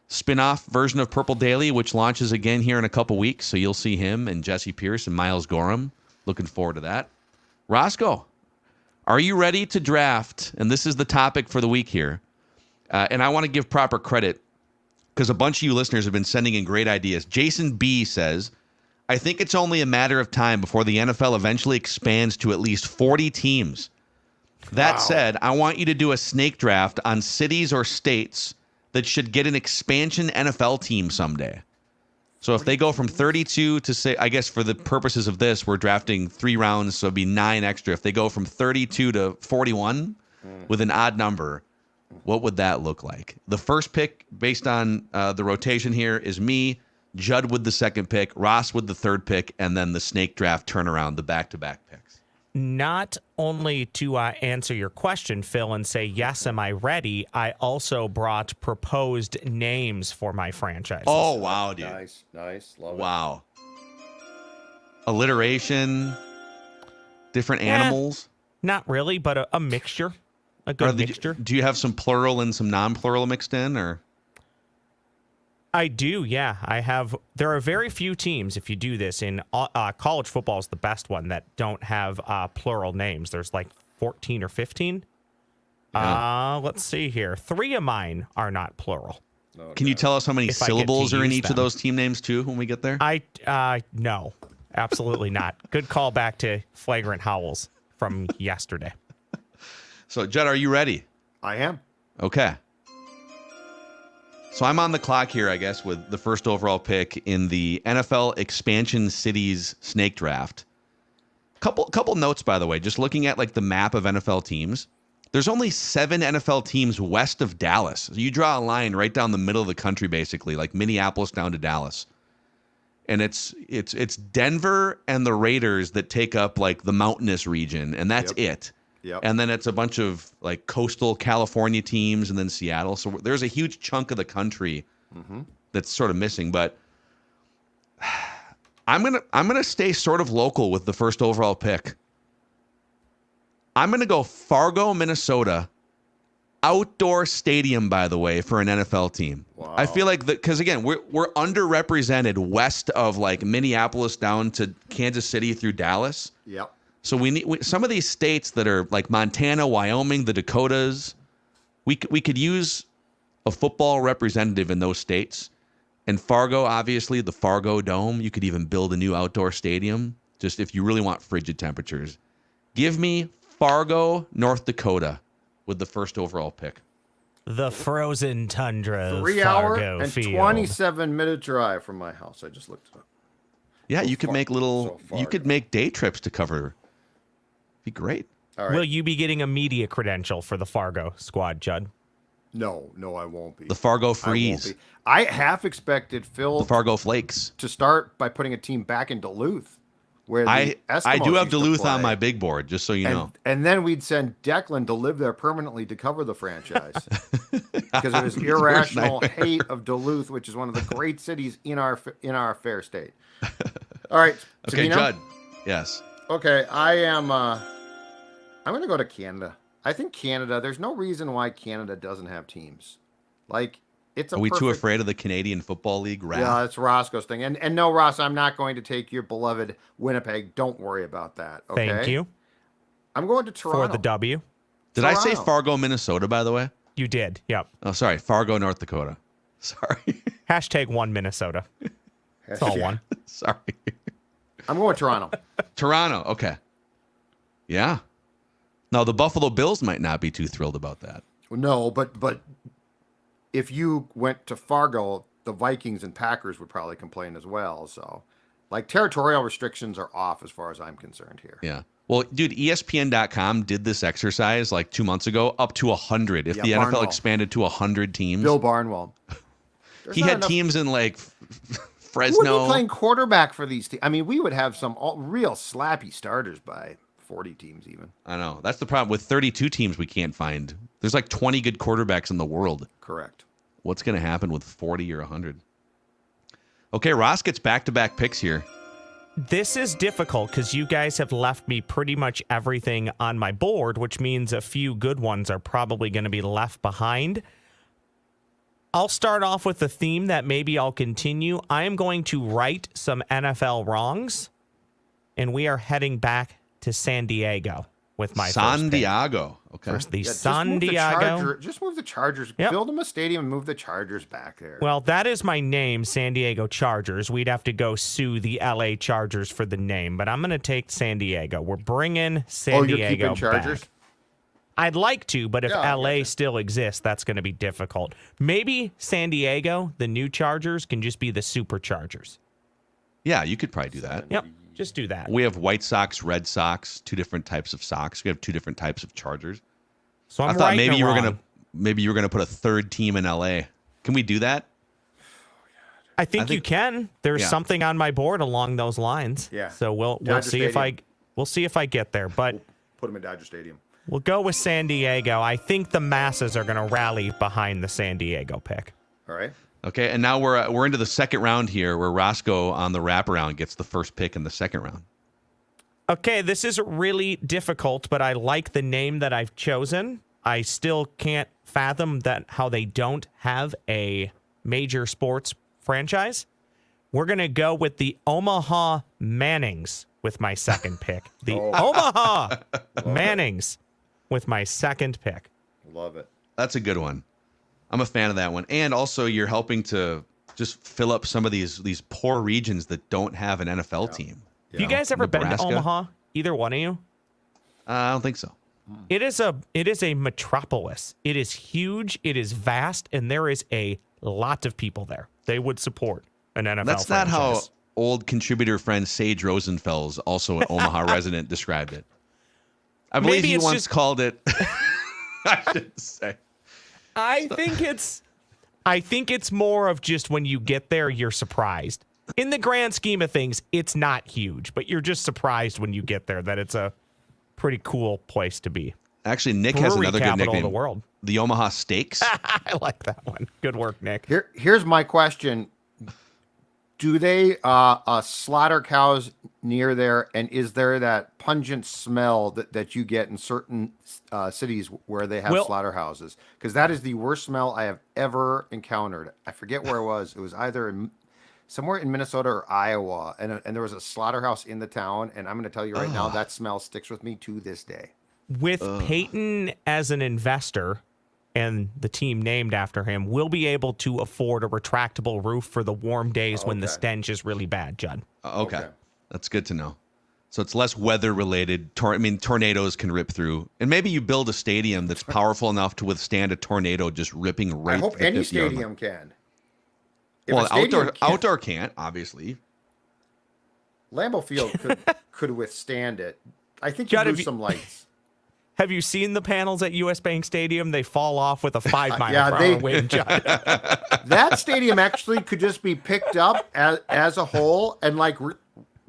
spin-off version of Purple Daily, which launches again here in a couple weeks. So you'll see him and Jesse Pierce and Miles Gorham. Looking forward to that. Roscoe, are you ready to draft? And this is the topic for the week here. And I want to give proper credit because a bunch of you listeners have been sending in great ideas. Jason B. says, I think it's only a matter of time before the NFL eventually expands to at least 40 teams. That said, I want you to do a snake draft on cities or states that should get an expansion NFL team someday. So if they go from 32 to say, I guess for the purposes of this, we're drafting 3 rounds, so it'd be 9 extra. If they go from 32 to 41 with an odd number, what would that look like? The first pick based on the rotation here is me, Judd with the second pick, Ross with the third pick, and then the snake draft turnaround, the back-to-back picks. Not only to answer your question, Phil, and say, yes, am I ready? I also brought proposed names for my franchise. Oh, wow, dude. Nice. Love it. Wow. Alliteration, different animals. Not really, but a mixture, a good mixture. Do you have some plural and some non-plural mixed in, or? I do, yeah. I have. There are very few teams, if you do this, in college football is the best one, that don't have plural names. There's like 14 or 15. Yeah. Let's see here. 3 of mine are not plural. Okay. Can you tell us how many syllables are in each of those team names, too, when we get there? No, absolutely not. Good call back to Flagrant Howls from yesterday. So, Judd, are you ready? I am. Okay. So I'm on the clock here, I guess, with the first overall pick in the NFL Expansion Cities Snake Draft. Couple notes, by the way, just looking at like the map of NFL teams. There's only 7 NFL teams west of Dallas. So you draw a line right down the middle of the country, basically, like Minneapolis down to Dallas. And it's Denver and the Raiders that take up like the mountainous region, and that's it. Yep. And then it's a bunch of like coastal California teams and then Seattle. So there's a huge chunk of the country that's sort of missing. But I'm gonna stay sort of local with the first overall pick. I'm gonna go Fargo, Minnesota. Outdoor stadium, by the way, for an NFL team. Wow. I feel like because again, we're underrepresented west of like Minneapolis down to Kansas City through Dallas. Yep. So we need some of these states that are like Montana, Wyoming, the Dakotas. We could use a football representative in those states. And Fargo, obviously, the Fargo Dome. You could even build a new outdoor stadium, just if you really want frigid temperatures. Give me Fargo, North Dakota, with the first overall pick. The frozen tundra of 3 hour Fargo and Field. 27-minute drive from my house. I just looked it up. Yeah, you could make you could make day trips to cover. Be great. All right. Will you be getting a media credential for the Fargo squad, Judd? No, I won't be. The Fargo Freeze. I half expected Phil the Fargo Flakes to start by putting a team back in Duluth, where I Eskimos do have used to Duluth play. on my big board, just so you know. And then we'd send Declan to live there permanently to cover the franchise because of his irrational hate of Duluth, which is one of the great cities in our fair state. All right. Okay, Judd. Yes. Okay, I'm going to go to Canada. I think Canada, there's no reason why Canada doesn't have teams. Like, it's a Are we too afraid of the Canadian Football League? Yeah, that's Roscoe's thing. And no, Ross, I'm not going to take your beloved Winnipeg. Don't worry about that. Okay? Thank you. I'm going to Toronto. For the W. Did I say Fargo, Minnesota, by the way? You did, yep. Oh, sorry. Fargo, North Dakota. Sorry. Hashtag one Minnesota. It's all one. Sorry. I'm going Toronto. Toronto, okay. Yeah. Now, the Buffalo Bills might not be too thrilled about that. No, but if you went to Fargo, the Vikings and Packers would probably complain as well. So, like, territorial restrictions are off as far as I'm concerned here. Yeah. Well, dude, ESPN.com did this exercise like 2 months ago, up to 100. If the NFL Barnwell expanded to 100 teams. Bill Barnwell. He had teams in like Fresno. Who would be playing quarterback for these teams? I mean, we would have some real slappy starters by 40 teams even. I know. That's the problem. With 32 teams, we can't find. There's like 20 good quarterbacks in the world. Correct. What's going to happen with 40 or 100? Okay, Ross gets back-to-back picks here. This is difficult because you guys have left me pretty much everything on my board, which means a few good ones are probably going to be left behind. I'll start off with a theme that maybe I'll continue. I am going to right some NFL wrongs, and we are heading back to San Diego with my San Diego. Okay. First, the Yeah, San Diego. Just move the Chargers. Yep. Build them a stadium and move the Chargers back there. Well, that is my name, San Diego Chargers. We'd have to go sue the LA Chargers for the name, but I'm going to take San Diego. We're bringing San Diego you're keeping Chargers? back. I'd like to, but if Yeah, LA still exists, that's going to be difficult. Maybe San Diego, the new Chargers, can just be the Superchargers. Yeah, you could probably do that. Yep, just do that. We have White Sox, Red Sox, two different types of Sox. We have two different types of Chargers. So I thought maybe you were gonna put a third team in LA. Can we do that? I think you can. There's something on my board along those lines. Yeah. So we'll see if I get there, but Put them in Dodger Stadium. we'll go with San Diego. I think the masses are going to rally behind the San Diego pick. All right. Okay, and now we're into the second round here, where Roscoe on the wraparound gets the first pick in the second round. Okay, this is really difficult, but I like the name that I've chosen. I still can't fathom that how they don't have a major sports franchise. We're going to go with the Omaha Mannings with my second pick. The Omaha Mannings with my second pick. Love it. That's a good one. I'm a fan of that one. And also, you're helping to just fill up some of these poor regions that don't have an NFL team. Have you guys ever been to Nebraska? Omaha? Either one of you? I don't think so. It is a metropolis. It is huge. It is vast, and there is a lot of people there. They would support an NFL That's not how franchise. old contributor friend Sage Rosenfels, also an Omaha resident, described it. I believe Maybe he it's once just- called it. I shouldn't say. I think it's more of just when you get there, you're surprised. In the grand scheme of things, it's not huge, but you're just surprised when you get there that it's a pretty cool place to be. Actually, Nick has Brewery another good capital nickname. of the world. The Omaha Steaks. I like that one. Good work, Nick. Here's my question. Do they slaughter cows near there? And is there that pungent smell that you get in certain cities where they have slaughterhouses? Because that is the worst smell I have ever encountered. I forget where it was. It was either somewhere in Minnesota or Iowa. And there was a slaughterhouse in the town. And I'm going to tell you right now, that smell sticks with me to this day. With Peyton as an investor and the team named after him, we'll be able to afford a retractable roof for the warm days when the stench is really bad, Judd. Okay. That's good to know. So it's less weather related. Tornadoes can rip through. And maybe you build a stadium that's powerful enough to withstand a tornado just ripping right I hope through the any 50-yard line. stadium can. If Well, a stadium outdoor can't, obviously. Lambeau Field could withstand it. I think Judd, you lose some lights. Have you seen the panels at US Bank Stadium? They fall off with a 5 mile per hour wind, Judd. That stadium actually could just be picked up as a whole and like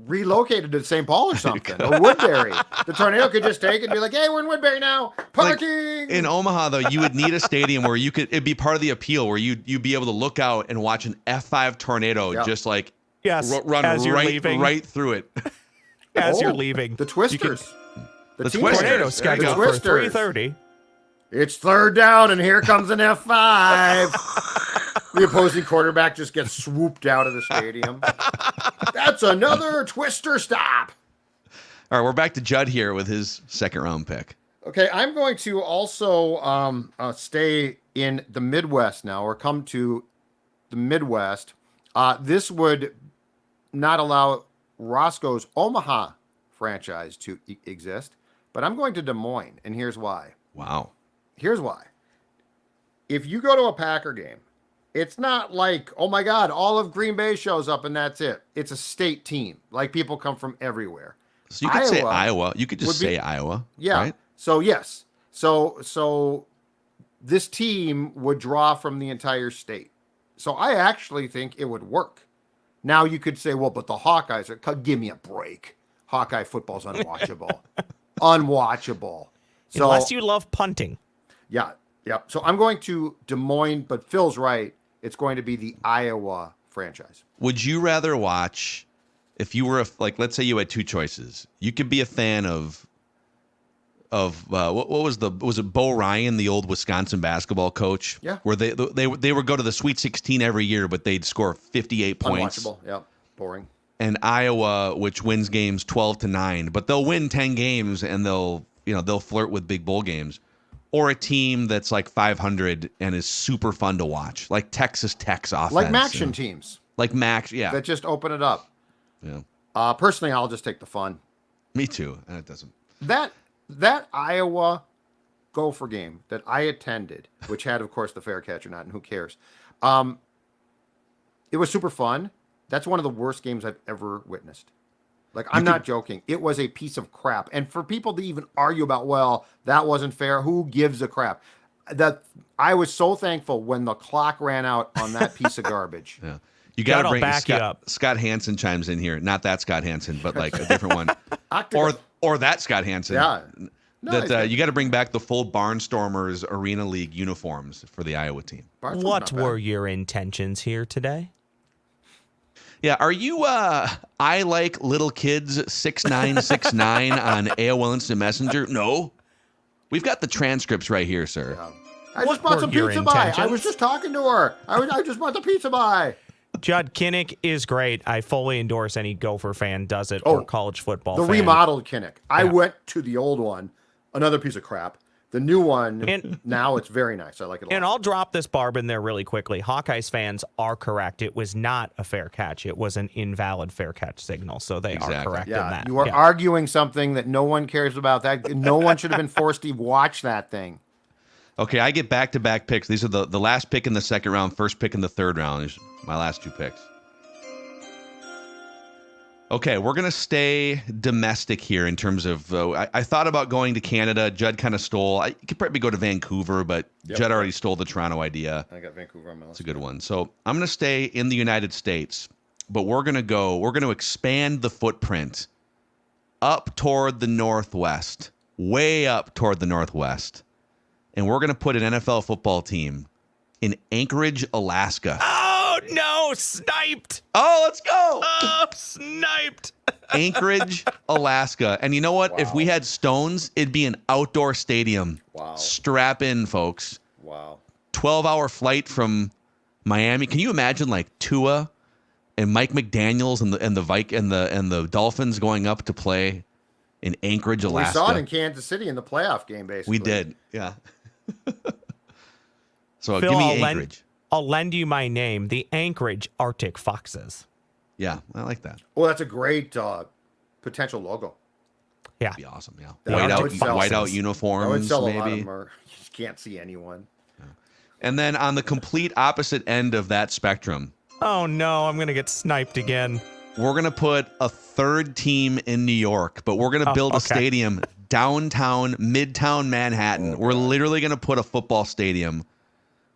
relocated to St. Paul or something, or Woodbury. The tornado could just take it and be like, hey, we're in Woodbury now. Parking! Like, in Omaha, though, you would need a stadium where it'd be part of the appeal, where you'd be able to look out and watch an F5 tornado just like run as you're leaving. right through it. As you're leaving. The Twisters. The team Twisters. Tornado players. scheduled The for Twisters. 3:30. It's third down, and here comes an F5. The opposing quarterback just gets swooped out of the stadium. That's another Twister stop. All right, we're back to Judd here with his second round pick. Okay, I'm going to also stay in the Midwest now, or come to the Midwest. This would not allow Roscoe's Omaha franchise to exist. but I'm going to Des Moines, and here's why. Wow. Here's why. If you go to a Packer game, it's not like, oh my God, all of Green Bay shows up and that's it. It's a state team. Like, people come from everywhere. So you could say Iowa. You could just say Iowa. Yeah. Right? So yes. So this team would draw from the entire state. So I actually think it would work. Now you could say, well, but the Hawkeyes are, give me a break. Hawkeye football's unwatchable. Unwatchable. So, unless you love punting. Yeah. So I'm going to Des Moines, but Phil's right. It's going to be the Iowa franchise. Would you rather watch, if you were let's say you had two choices, you could be a fan of what was it Bo Ryan, the old Wisconsin basketball coach? Yeah. Where they would go to the Sweet 16 every year, but they'd score 58 points. Unwatchable. Yeah. Boring. And Iowa, which wins games 12-9, but they'll win 10 games and they'll flirt with big bowl games. Or a team that's like 500 and is super fun to watch, like Texas Tech's offense. Like Maction teams. Like Max, yeah. That just open it up. Yeah. Personally, I'll just take the fun. Me too. It doesn't. That Iowa Gopher game that I attended, which had, of course, the fair catch or not, and who cares? It was super fun. That's one of the worst games I've ever witnessed. Like, I'm not joking. It was a piece of crap. And for people to even argue about, well, that wasn't fair, who gives a crap? That I was so thankful when the clock ran out on that piece of garbage. Yeah. You got to bring back you up. Scott Hansen chimes in here. Not that Scott Hansen, but like a different one. or that Scott Hansen. Yeah. No, you got to bring back the full Barnstormers Arena League uniforms for the Iowa team. What were your intentions here today? Yeah, are you I like little kids 6969 on AOL Instant Messenger? No. We've got the transcripts right here, sir. Yeah. I just bought some pizza by. I was just talking to her. I just bought the pizza by. Judd, Kinnick is great. I fully endorse any Gopher fan does it or college football the fan. Remodeled Kinnick. I went to the old one, another piece of crap. The new one, now it's very nice. I like it a lot. And I'll drop this barb in there really quickly. Hawkeyes fans are correct. It was not a fair catch. It was an invalid fair catch signal. So they are correct in that. You are arguing something that no one cares about. That no one should have been forced to watch that thing. Okay, I get back-to-back picks. These are the last pick in the second round, first pick in the third round. These are my last two picks. Okay, we're going to stay domestic here in terms of I thought about going to Canada. Judd kind of stole. I could probably go to Vancouver, but Judd already stole the Toronto idea. I got Vancouver on my list. It's a good one. So I'm going to stay in the United States, but we're going to expand the footprint up toward the northwest, way up toward the northwest. And we're going to put an NFL football team in Anchorage, Alaska. Oh, no, sniped. Oh, let's go. Oh, sniped. Anchorage, Alaska. And you know what? Wow. If we had stones, it'd be an outdoor stadium. Wow. Strap in, folks. Wow. 12-hour flight from Miami. Can you imagine like Tua and Mike McDaniels and the Dolphins going up to play in Anchorage, Alaska? We saw it in Kansas City in the playoff game, basically. We did. Yeah. So Phil, give me Anchorage. I'll lend you my name, the Anchorage Arctic Foxes. Yeah, I like that. Well, that's a great potential logo. Yeah. That'd be awesome. Yeah. That would sell White out some. uniforms, I would sell a lot of maybe. them. You just can't see anyone. And then on the complete opposite end of that spectrum, Oh, no, I'm going to get sniped again. we're going to put a third team in New York, but we're going to build a stadium downtown, midtown Manhattan. We're literally going to put a football stadium.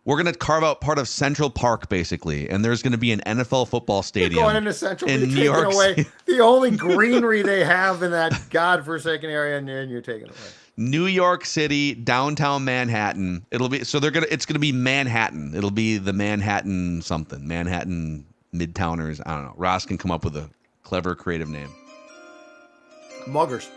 We're going to carve out part of Central Park, basically, and there's going to be an NFL football stadium. You're going into Central, in you're New taking York away City. the only greenery they have in that godforsaken area, and then you're taking it away. New York City, downtown Manhattan. It's gonna be Manhattan. It'll be the Manhattan something. Manhattan Midtowners. I don't know. Ross can come up with a clever, creative name. Muggers.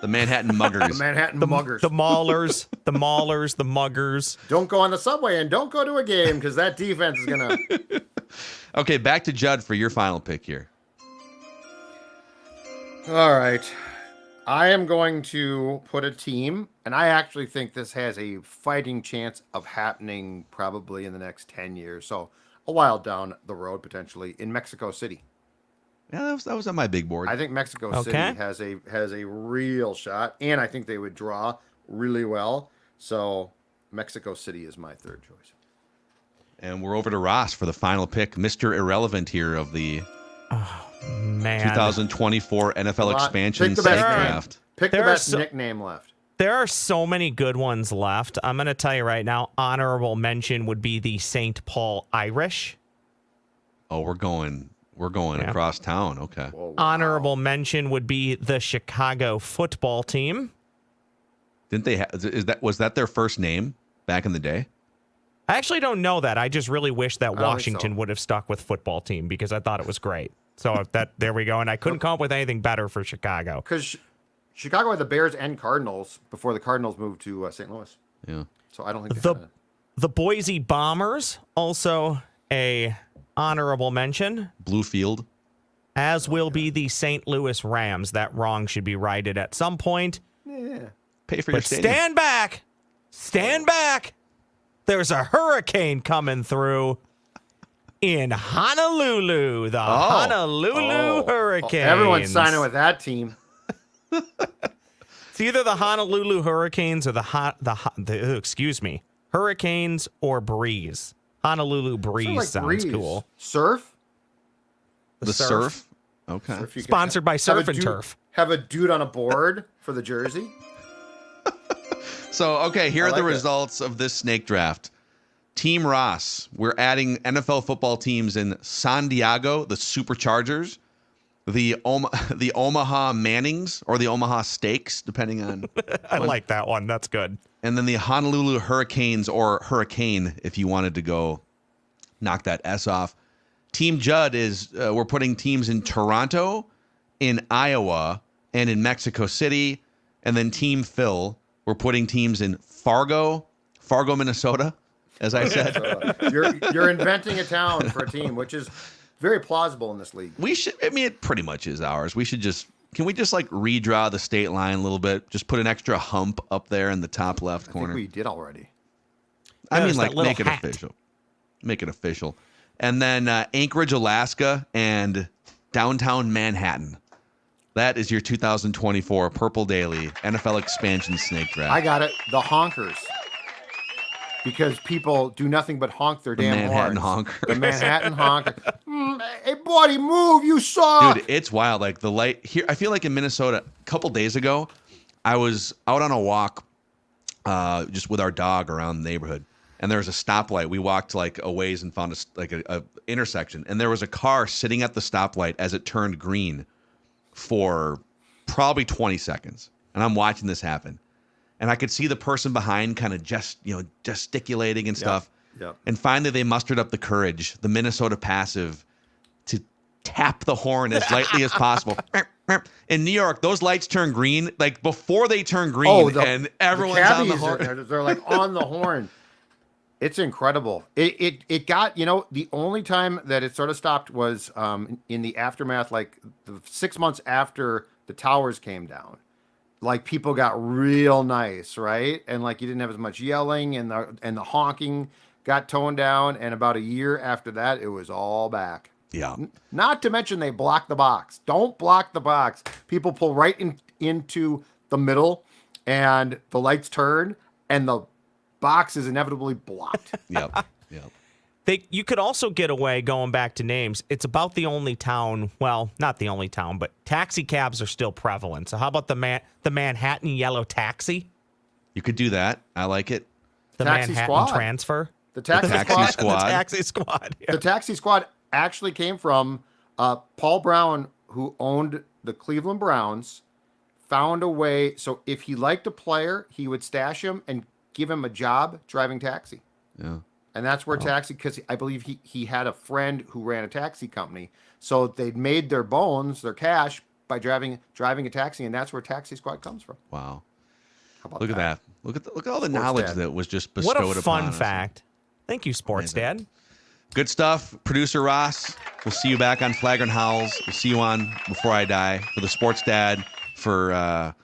The Manhattan Muggers. The Manhattan The Muggers. The Maulers, the Maulers, the Muggers. Don't go on the subway and don't go to a game because that defense is going to... Okay, back to Judd for your final pick here. All right. I am going to put a team, and I actually think this has a fighting chance of happening probably in the next 10 years. So a while down the road, potentially, in Mexico City. Yeah, that was on my big board. I think Mexico City has a real shot, and I think they would draw really well. So Mexico City is my third choice. And we're over to Ross for the final pick, Mr. Irrelevant here of the 2024 NFL expansion snake draft. Pick the best nickname left. There are so many good ones left. I'm going to tell you right now, honorable mention would be the St. Paul Irish. Oh, we're going across town. Okay. Whoa, wow. Honorable mention would be the Chicago football team. Didn't they was that their first name back in the day? I actually don't know that. I just really wish that think Washington so. would have stuck with football team because I thought it was great. So there we go. And I couldn't come up with anything better for Chicago. Because Chicago had the Bears and Cardinals before the Cardinals moved to St. Louis. Yeah. So I don't think the Boise Bombers, also a honorable mention. Bluefield. As will be the St. Louis Rams. That wrong should be righted at some point. Yeah. Pay for your But stadium. stand back. Stand back. There's a hurricane coming through in Honolulu. The Honolulu Hurricanes. Everyone's signing with that team. It's either the Honolulu Hurricanes or Hurricanes or Breeze. Honolulu Breeze sounds Breeze. cool. Surf? The surf. Okay. Surf, you can Sponsored by Surf have a and dude- Turf. Have a dude on a board for the jersey. So, okay, here are the like it. results of this snake draft. Team Ross, we're adding NFL football teams in San Diego, the Superchargers, the Omaha Mannings, or the Omaha Steaks, depending on. I like that one. That's good. And then the Honolulu Hurricanes, or Hurricane, if you wanted to go knock that S off. Team Judd is, we're putting teams in Toronto, in Iowa, and in Mexico City. And then Team Phil, we're putting teams in Fargo, Minnesota, as I said. You're inventing a town for a team, which is very plausible in this league. It pretty much is ours. Can we just like redraw the state line a little bit? Just put an extra hump up there in the top left I corner. think we did already. I mean, There's like, that little make it hat. official. Make it official. And then Anchorage, Alaska, and downtown Manhattan. That is your 2024 Purple Daily NFL expansion snake draft. I got it. The honkers. Because people do nothing but honk their damn Manhattan horns. honker. The Manhattan honker. Hey, buddy, move. You suck. Dude, it's wild. Like the light here, I feel like in Minnesota, a couple days ago, I was out on a walk just with our dog around the neighborhood. And there was a stoplight. We walked like a ways and found a intersection. And there was a car sitting at the stoplight as it turned green for probably 20 seconds. And I'm watching this happen. And I could see the person behind kind of gesticulating and stuff. Yep. And finally they mustered up the courage, the Minnesota passive, to tap the horn as lightly as possible. In New York, those lights turn green like before they turn green, and everyone's on the horn. They're like on the horn. It's incredible. It got, the only time that it sort of stopped was in the aftermath, like the 6 months after the towers came down. Like people got real nice, right? And like you didn't have as much yelling, and the honking got toned down. And about a year after that, it was all back. Yeah. Not to mention they block the box. Don't block the box. People pull right into the middle, and the lights turn, and the box is inevitably blocked. Yep. You could also get away, going back to names. It's about the only town, well, not the only town, but taxi cabs are still prevalent. So how about the Manhattan Yellow Taxi? You could do that. I like it. The Taxi Manhattan Squad. Transfer? The taxi Taxi squad. Squad. The Taxi Squad. Yeah. The taxi squad actually came from Paul Brown, who owned the Cleveland Browns, found a way. So if he liked a player, he would stash him and give him a job driving taxi. Yeah. And that's where taxi, because I believe he had a friend who ran a taxi company. So they'd made their bones, their cash, by driving a taxi, and that's where Taxi Squad comes from. Wow. How about Look at that. Look at all the Sports knowledge Dad. that was just bestowed What upon a fun us. fact. Thank you, Sports Dad. Good stuff. Producer Ross, we'll see you back on Flagrant Howls. We'll see you on Before I Die. For the Sports Dad, for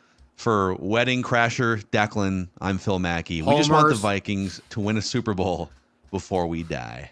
Wedding Crasher Declan, I'm Phil Mackey. We just want the Homers. Vikings to win a Super Bowl before we die.